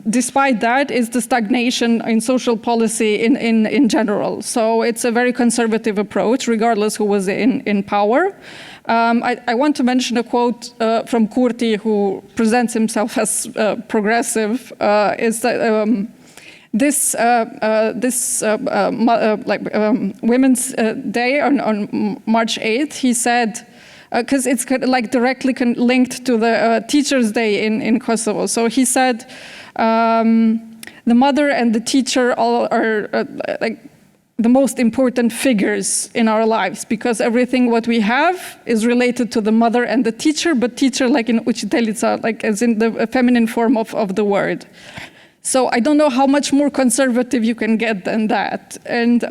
despite that, is the stagnation in social policy in general. So it's a very conservative approach, regardless who was in power. I want to mention a quote from Kurti, who presents himself as progressive, is that this Women's Day on March 8th, he said, because it's kind of like directly linked to the Teachers' Day in Kosovo. So he said, the mother and the teacher are like the most important figures in our lives, because everything what we have is related to the mother and the teacher, but teacher like in učiteljica, like as in the feminine form of the word. So I don't know how much more conservative you can get than that. And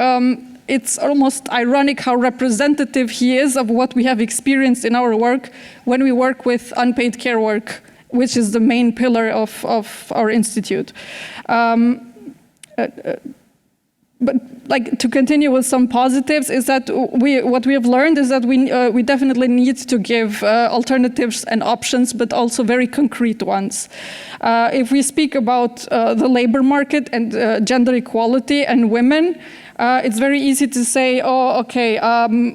it's almost ironic how representative he is of what we have experienced in our work when we work with unpaid care work, which is the main pillar of our institute. But like to continue with some positives is that what we have learned is that we definitely need to give alternatives and options, but also very concrete ones. If we speak about the labor market and gender equality and women, it's very easy to say, oh, okay,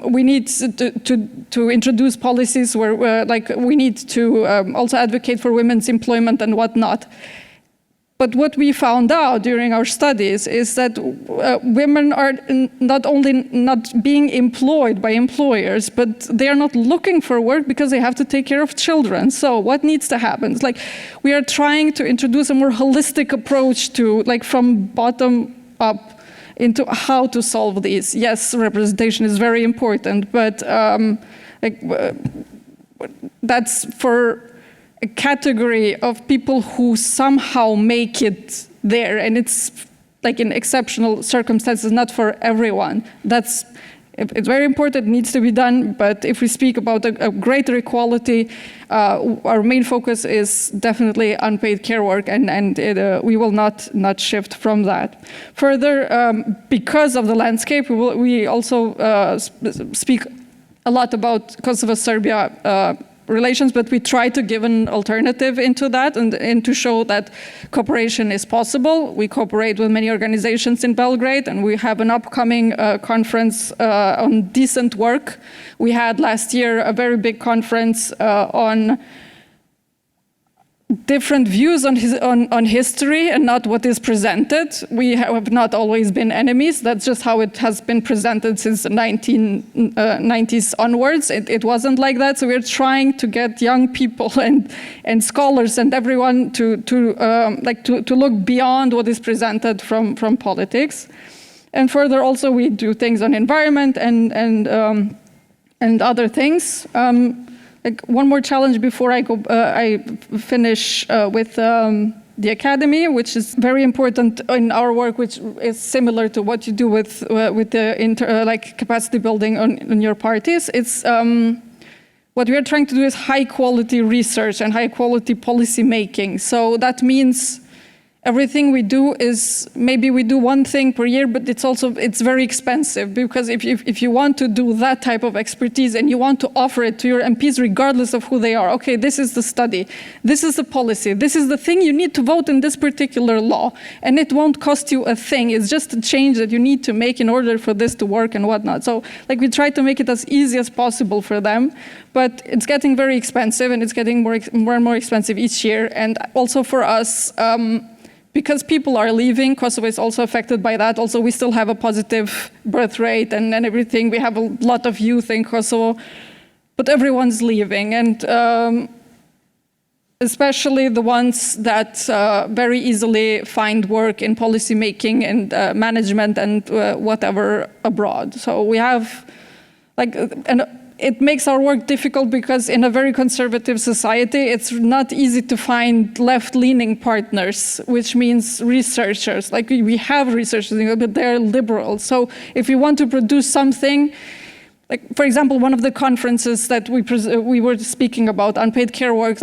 we need to introduce policies where like we need to also advocate for women's employment and whatnot. But what we found out during our studies is that women are not only not being employed by employers, but they are not looking for work because they have to take care of children. So what needs to happen? It's like we are trying to introduce a more holistic approach to, like, from bottom up into how to solve these. Yes, representation is very important, but that's for a category of people who somehow make it there, and it's like in exceptional circumstances, not for everyone. It's very important, needs to be done, but if we speak about a greater equality, our main focus is definitely unpaid care work, and we will not shift from that. Further, because of the landscape, we also speak a lot about Kosovo-Serbia relations, but we try to give an alternative into that and to show that cooperation is possible. We cooperate with many organizations in Belgrade, and we have an upcoming conference on decent work. We had last year a very big conference on different views on history and not what is presented. We have not always been enemies. That's just how it has been presented since the 1990s onwards. It wasn't like that. So we're trying to get young people and scholars and everyone to look beyond what is presented from politics. And further, also we do things on environment and other things. Like one more challenge before I finish with the academy, which is very important in our work, which is similar to what you do with the capacity building on your parties. It's what we are trying to do is high quality research and high quality policy making. So that means everything we do is, maybe we do one thing per year, but it's very expensive, because if you want to do that type of expertise and you want to offer it to your MPs regardless of who they are, okay, this is the study, this is the policy, this is the thing you need to vote in this particular law, and it won't cost you a thing, it's just a change that you need to make in order for this to work and whatnot. So like we try to make it as easy as possible for them, but it's getting very expensive, and it's getting more and more expensive each year. And also for us, because people are leaving, Kosovo is also affected by that. Also, we still have a positive birth rate and everything. We have a lot of youth in Kosovo, but everyone's leaving. And especially the ones that very easily find work in policy making and management and whatever abroad. So we have, it makes our work difficult because in a very conservative society, it's not easy to find left-leaning partners, which means researchers. Like we have researchers, but they're liberal. So if we want to produce something, like for example, one of the conferences that we were speaking about, unpaid care work,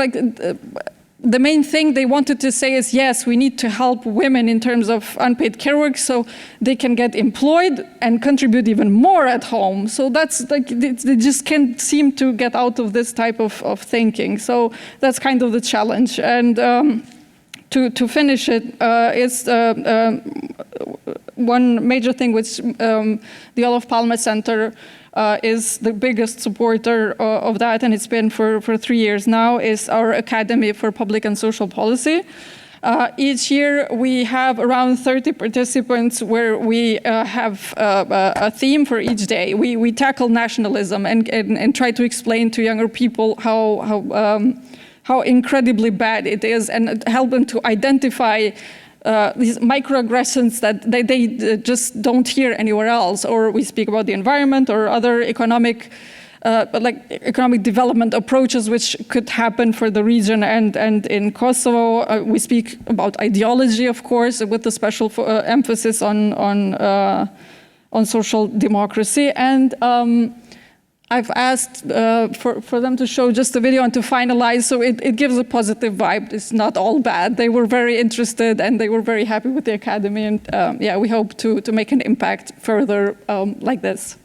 the main thing they wanted to say is, yes, we need to help women in terms of unpaid care work so they can get employed and contribute even more at home. So that's like, they just can't seem to get out of this type of thinking. So that's kind of the challenge. And to finish it, is one major thing which the Olof Palme Center is the biggest supporter of that, and it's been for 3 years now, is our Academy for Public and Social Policy. Each year we have around 30 participants where we have a theme for each day. We tackle nationalism and try to explain to younger people how incredibly bad it is and help them to identify these microaggressions that they just don't hear anywhere else. Or we speak about the environment or other economic development approaches which could happen for the region. And in Kosovo, we speak about ideology, of course, with a special emphasis on social democracy. And I've asked for them to show just a video and to finalize, so it gives a positive vibe. It's not all bad. They were very interested and they were very happy with the academy. And yeah, we hope to make an impact further like this.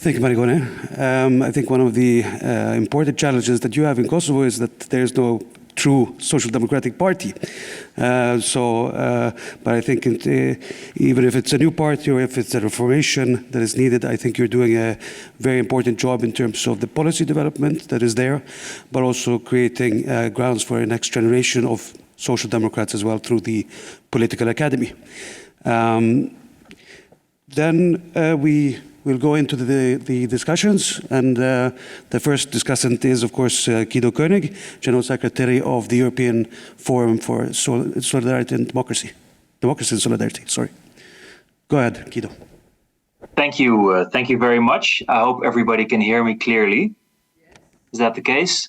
Thank you, Marigone. I think one of the important challenges that you have in Kosovo is that there is no true social democratic party. But I think even if it's a new party or if it's a reformation that is needed, I think you're doing a very important job in terms of the policy development that is there, but also creating grounds for a next generation of social democrats as well through the political academy. Then we will go into the discussions, and the first discussant is, of course, Guido Koenig, General Secretary of the European Forum for Solidarity and Democracy. Democracy and Solidarity, sorry. Go ahead, Guido. Thank you. Thank you very much. I hope everybody can hear me clearly. Is that the case?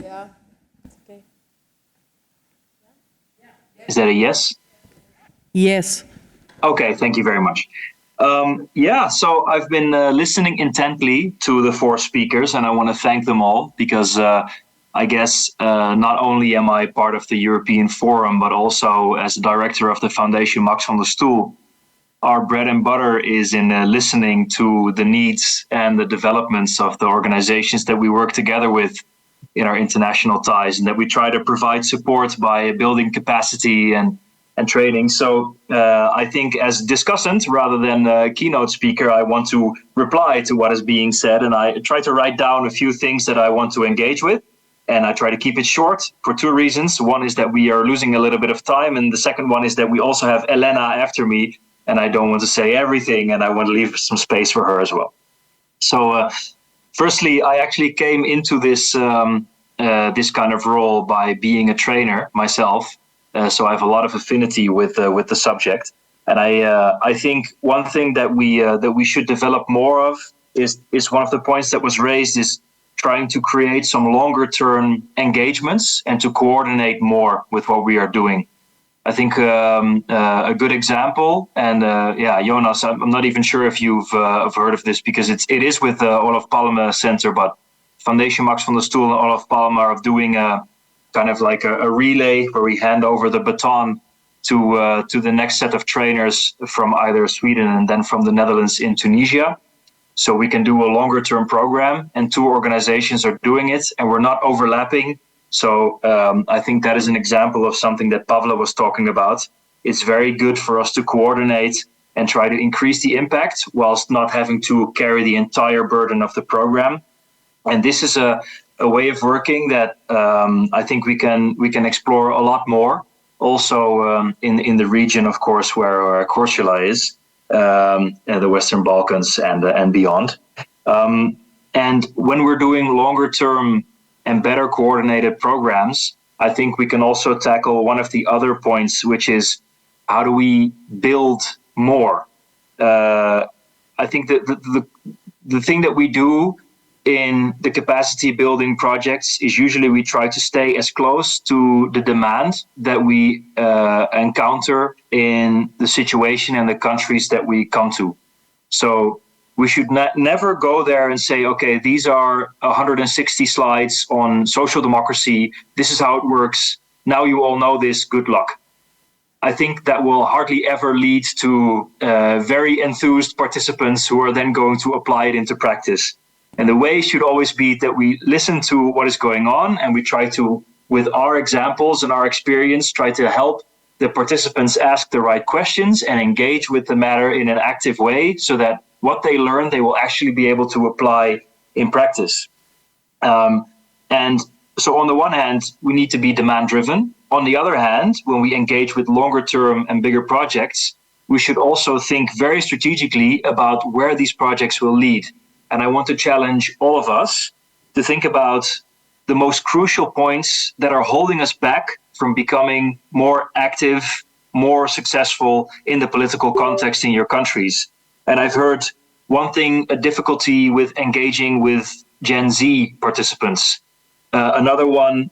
Yeah, it's okay. Is that a yes? Yes. Okay, thank you very much. So I've been listening intently to the four speakers, and I want to thank them all because I guess not only am I part of the European Forum, but also as director of the Foundation Max van der Stoel, our bread and butter is in listening to the needs and the developments of the organizations that we work together with in our international ties, and that we try to provide support by building capacity and training. So I think as discussant rather than keynote speaker, I want to reply to what is being said, and I try to write down a few things that I want to engage with, and I try to keep it short for two reasons. One is that we are losing a little bit of time, and the second one is that we also have Elena after me, and I don't want to say everything, and I want to leave some space for her as well. So firstly, I actually came into this this kind of role by being a trainer myself. So I have a lot of affinity with the subject, and I think one thing that we should develop more of is one of the points that was raised is trying to create some longer term engagements and to coordinate more with what we are doing. I think a good example, and Jonas, I'm not even sure if you've heard of this because it is with the Olof Palme Center, but Foundation Max van der Stoel and Olof Palme are doing a kind of like a relay where we hand over the baton to the next set of trainers from either Sweden and then from the Netherlands in Tunisia. So we can do a longer term program, and two organizations are doing it, and we're not overlapping. So I think that is an example of something that Pavla was talking about. It's very good for us to coordinate and try to increase the impact whilst not having to carry the entire burden of the program. And this is a way of working that I think we can explore a lot more. Also in the region, of course, where Korčula is, the Western Balkans and beyond. And when we're doing longer term and better coordinated programs, I think we can also tackle one of the other points, which is how do we build more? I think that the thing that we do in the capacity building projects is usually we try to stay as close to the demand that we encounter in the situation and the countries that we come to. So we should never go there and say, okay, these are 160 slides on social democracy. This is how it works. Now you all know this, good luck. I think that will hardly ever lead to very enthused participants who are then going to apply it into practice. And the way should always be that we listen to what is going on and we try to, with our examples and our experience, try to help the participants ask the right questions and engage with the matter in an active way so that what they learn, they will actually be able to apply in practice. And so on the one hand, we need to be demand driven. On the other hand, when we engage with longer term and bigger projects, we should also think very strategically about where these projects will lead. And I want to challenge all of us to think about the most crucial points that are holding us back from becoming more active, more successful in the political context in your countries. And I've heard one thing, a difficulty with engaging with Gen Z participants. Another one,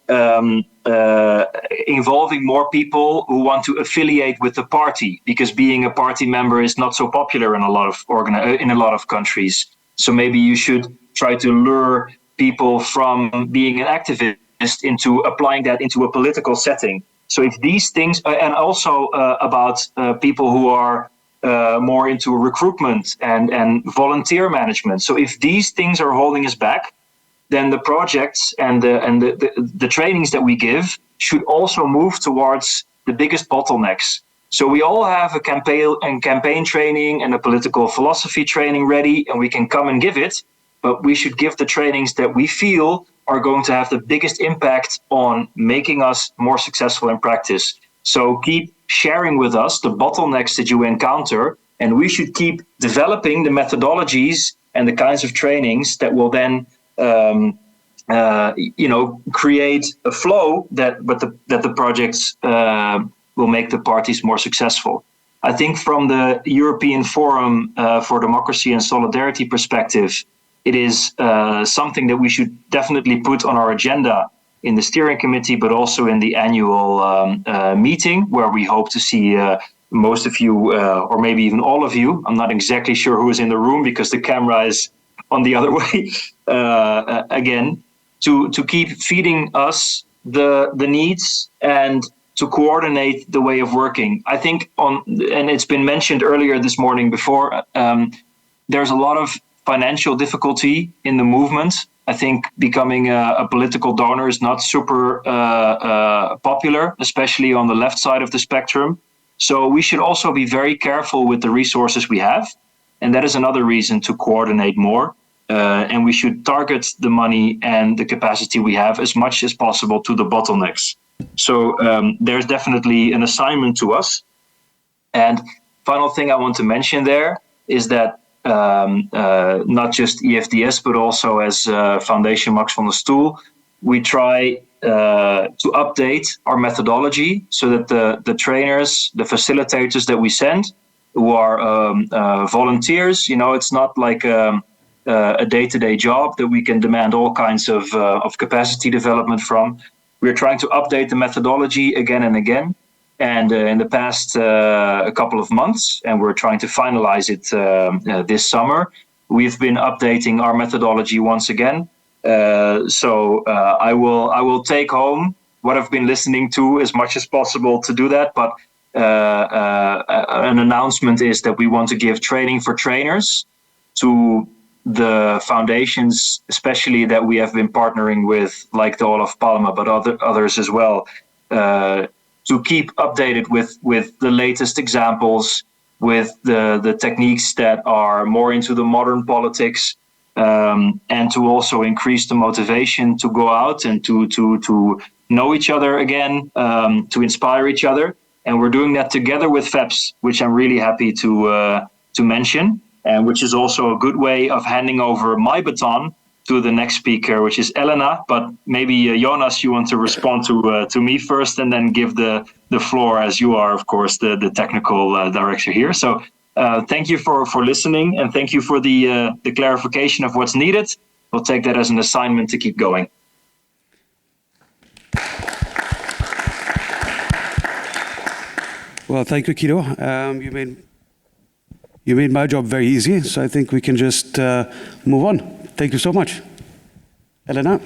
involving more people who want to affiliate with the party, because being a party member is not so popular in a lot of countries. So maybe you should try to lure people from being an activist into applying that into a political setting. So if these things, and also about people who are more into recruitment and volunteer management. So if these things are holding us back, then the projects and the trainings that we give should also move towards the biggest bottlenecks. So we all have a campaign training and a political philosophy training ready, and we can come and give it, but we should give the trainings that we feel are going to have the biggest impact on making us more successful in practice. So keep sharing with us the bottlenecks that you encounter, and we should keep developing the methodologies and the kinds of trainings that will then create a flow that the projects will make the parties more successful. I think from the European Forum for Democracy and Solidarity perspective, it is something that we should definitely put on our agenda in the steering committee, but also in the annual meeting, where we hope to see most of you, or maybe even all of you. I'm not exactly sure who is in the room because the camera is on the other way. Again, to keep feeding us the needs and to coordinate the way of working. I think and it's been mentioned earlier this morning before, there's a lot of financial difficulty in the movement. I think becoming a political donor is not super popular, especially on the left side of the spectrum. So we should also be very careful with the resources we have. And that is another reason to coordinate more. And we should target the money and the capacity we have as much as possible to the bottlenecks. So there's definitely an assignment to us. And final thing I want to mention there is that not just EFDS, but also as Foundation Max van der Stoel, we try to update our methodology so that the trainers, the facilitators that we send, who are volunteers, it's not like a day-to-day job that we can demand all kinds of capacity development from. We're trying to update the methodology again and again. And in the past a couple of months, and we're trying to finalize it this summer, we've been updating our methodology once again. So I will take home what I've been listening to as much as possible to do that. But an announcement is that we want to give training for trainers to the foundations, especially that we have been partnering with, like the Olof Palme, but others as well, to keep updated with the latest examples, with the techniques that are more into the modern politics, and to also increase the motivation to go out and to know each other again, to inspire each other. And we're doing that together with FEPS, which I'm really happy to mention, and which is also a good way of handing over my baton to the next speaker, which is Elena. But maybe Jonas, you want to respond to me first, and then give the floor, as you are, of course, the technical director here. So thank you for listening, and thank you for the clarification of what's needed. we'll take that as an assignment to keep going. Well, thank you, Kido. You made my job very easy, so I think we can just move on. Thank you so much. Elena?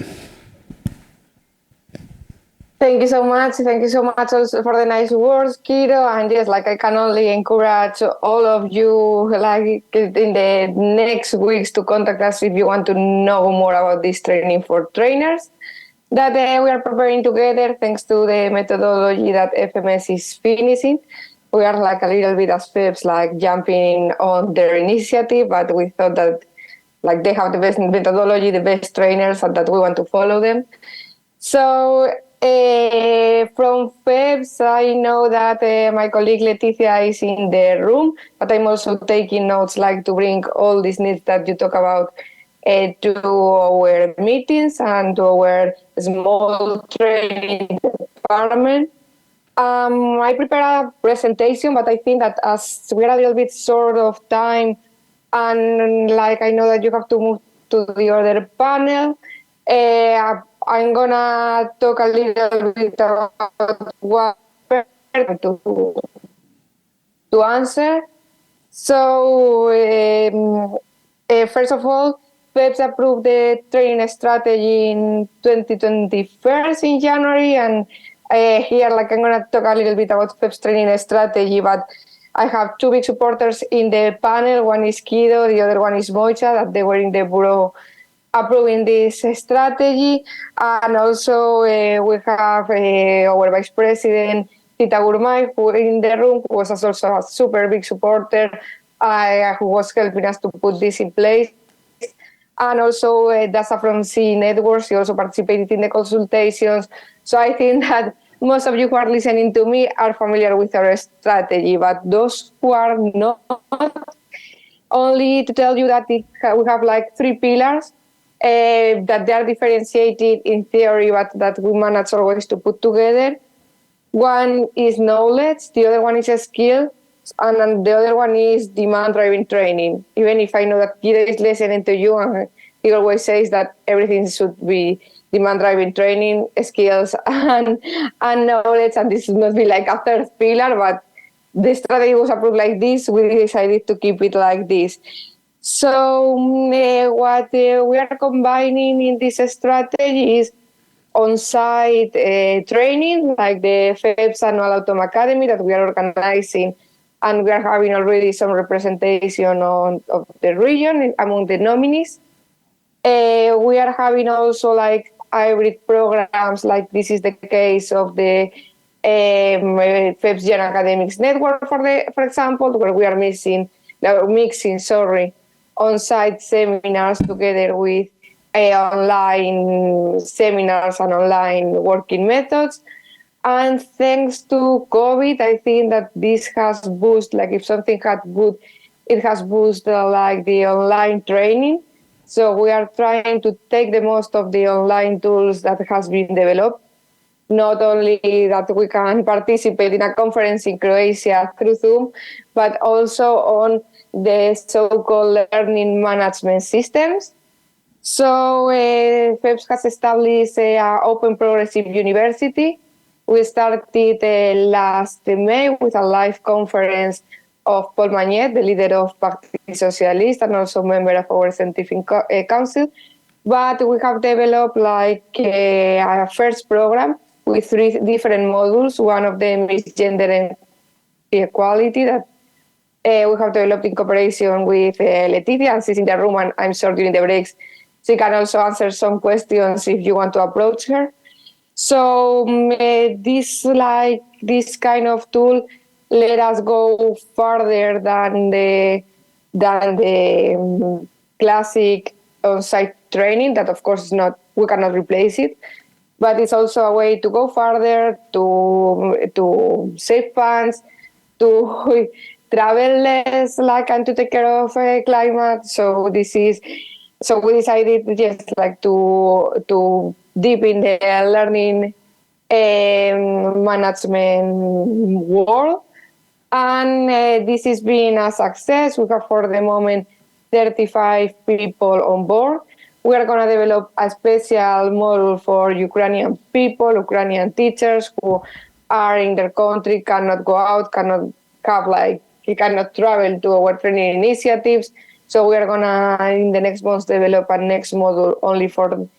Thank you so much. Thank you so much also for the nice words, Kido. And yes, like I can only encourage all of you, like in the next weeks, to contact us if you want to know more about this training for trainers that we are preparing together, thanks to the methodology that FMS is finishing. We are like a little bit as FEPS, like jumping on their initiative, but we thought that like they have the best methodology, the best trainers, and that we want to follow them. So from FEPS, I know that my colleague Leticia is in the room, but I'm also taking notes, like to bring all these needs that you talk about to our meetings and to our small training department. I prepared a presentation, but I think that as we're a little bit short of time, and like I know that you have to move to the other panel, I'm gonna talk a little bit about what to answer. So first of all, FEPS approved the training strategy in 2021 in January, and here, like, I'm gonna talk a little bit about FEPS training strategy, but I have two big supporters in the panel. One is Kido, the other one is Moicha, that they were in the bureau approving this strategy. And also we have our Vice President, Tita Gurmay, who in the room, who was also a super big supporter, who was helping us to put this in place. And also Dasha from CEE Network, she also participated in the consultations. So I think that most of you who are listening to me are familiar with our strategy, but those who are not, only to tell you that we have like three pillars that they are differentiated in theory, but that we manage always to put together. One is knowledge, the other one is a skill, and then the other one is demand-driven training. Even if I know that Guido is listening to you, and he always says that everything should be demand-driven training, skills, and knowledge, and this must be like a third pillar, but the strategy was approved like this. We decided to keep it like this. So what we are combining in this strategy is on-site training, like the FEPS Annual Autumn Academy that we are organizing, and we are having already some representation of the region among the nominees. We are having also like hybrid programs, like this is the case of the FEPS Young Academics Network, for example, where we are mixing on-site seminars together with online seminars and online working methods. And thanks to COVID, I think that this has boosted, like if something had good, it has boosted like the online training. So we are trying to take the most of the online tools that has been developed. Not only that we can participate in a conference in Croatia through Zoom, but also on the so-called learning management systems. So FEPS has established an open progressive university. We started last May with a live conference of Paul Magnet, the leader of Parti Socialiste and also member of our scientific council. But we have developed like a first program with 3 different modules. One of them is gender and equality that we have developed in cooperation with Leticia, and she's in the room, and I'm sure during the breaks she can also answer some questions if you want to approach her. So this kind of tool let us go further than the classic on-site training. That of course is not, we cannot replace it, but it's also a way to go further, to save funds, to travel less, like, and to take care of climate. So we decided just like to deep in the learning management world. And this has been a success. We have for the moment 35 people on board. we are going to develop a special model for Ukrainian people, Ukrainian teachers who are in their country, cannot go out, cannot travel to our training initiatives. So we are going to, in the next months, develop a next module only for them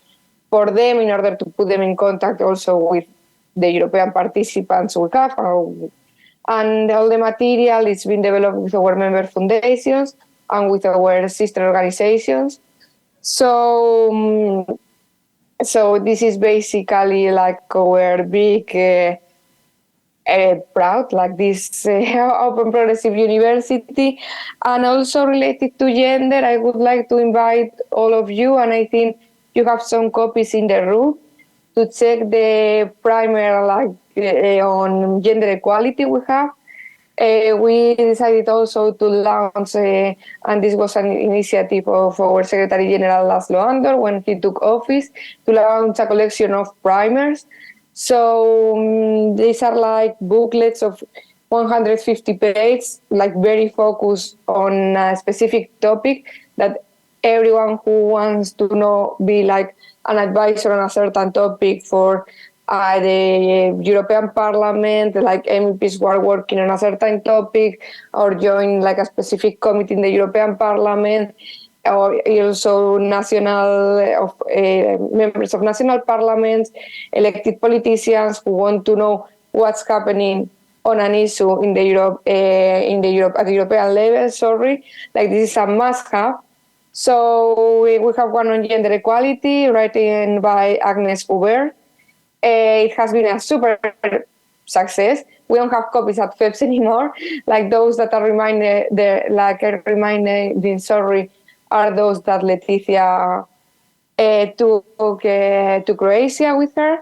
in order to put them in contact also with the European participants we have. And all the material is being developed with our member foundations and with our sister organizations. So this is basically like our big proud, like this open progressive university. And also related to gender, I would like to invite all of you, and I think you have some copies in the room, to check the primer on gender equality we have. We decided also to launch, and this was an initiative of our Secretary General Laszlo Andor when he took office, to launch a collection of primers. So these are like booklets of 150 pages, like very focused on a specific topic that everyone who wants to know, be like an advisor on a certain topic for the European Parliament, like MEPs who are working on a certain topic, or join like a specific committee in the European Parliament, or also members of national parliaments, elected politicians who want to know what's happening on an issue in the at the European level. Like this is a must-have. So we have one on gender equality, written by Agnes Hubert. It has been a super success. We don't have copies at FEPS anymore. Like those that are reminding, are those that Leticia took to Croatia with her.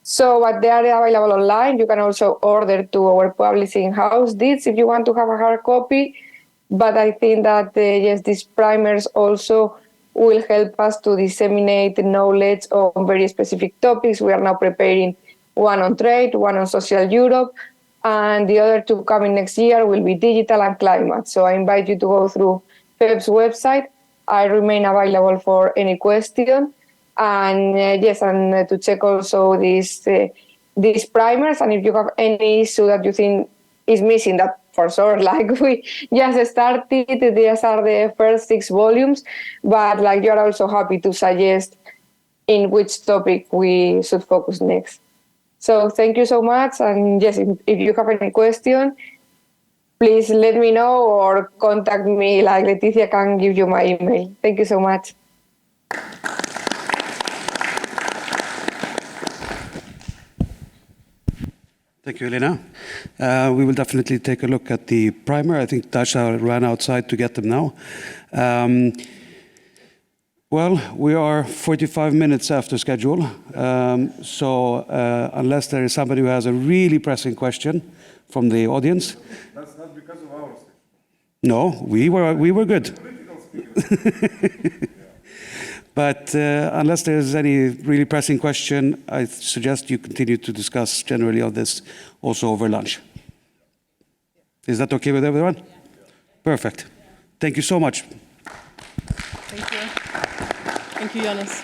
So, but they are available online. You can also order to our publishing house, Dietz, if you want to have a hard copy. But I think that, yes, these primers also will help us to disseminate knowledge on very specific topics. We are now preparing one on trade, one on social Europe, and the other two coming next year will be digital and climate. So I invite you to go through FEP's website. I remain available for any question. And yes, and to check also these primers. And if you have any issue that you think is missing, that for sure, like we just started, these are the first 6 volumes, but like you're also happy to suggest in which topic we should focus next. So thank you so much. And yes, if you have any question, please let me know or contact me, like Leticia can give you my email. Thank you so much. Thank you, Elena. We will definitely take a look at the primer. I think Dasha ran outside to get them now. Well, we are 45 minutes after schedule. So unless there is somebody who has a really pressing question from the audience. That's not because of ours. No, we were good. But unless there's any really pressing question, I suggest you continue to discuss generally on this also over lunch. Is that okay with everyone? Yeah. Perfect. Thank you so much. Thank you. Thank you, Jonas.